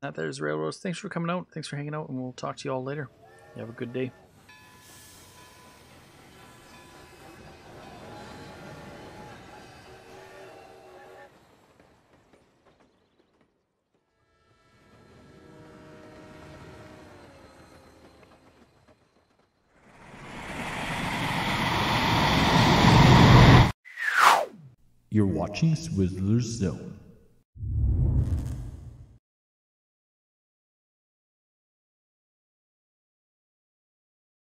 that there's Railroads. Thanks for coming out. Thanks for hanging out, and we'll talk to you all later. You have a good day. You're watching Swizzler's Zone.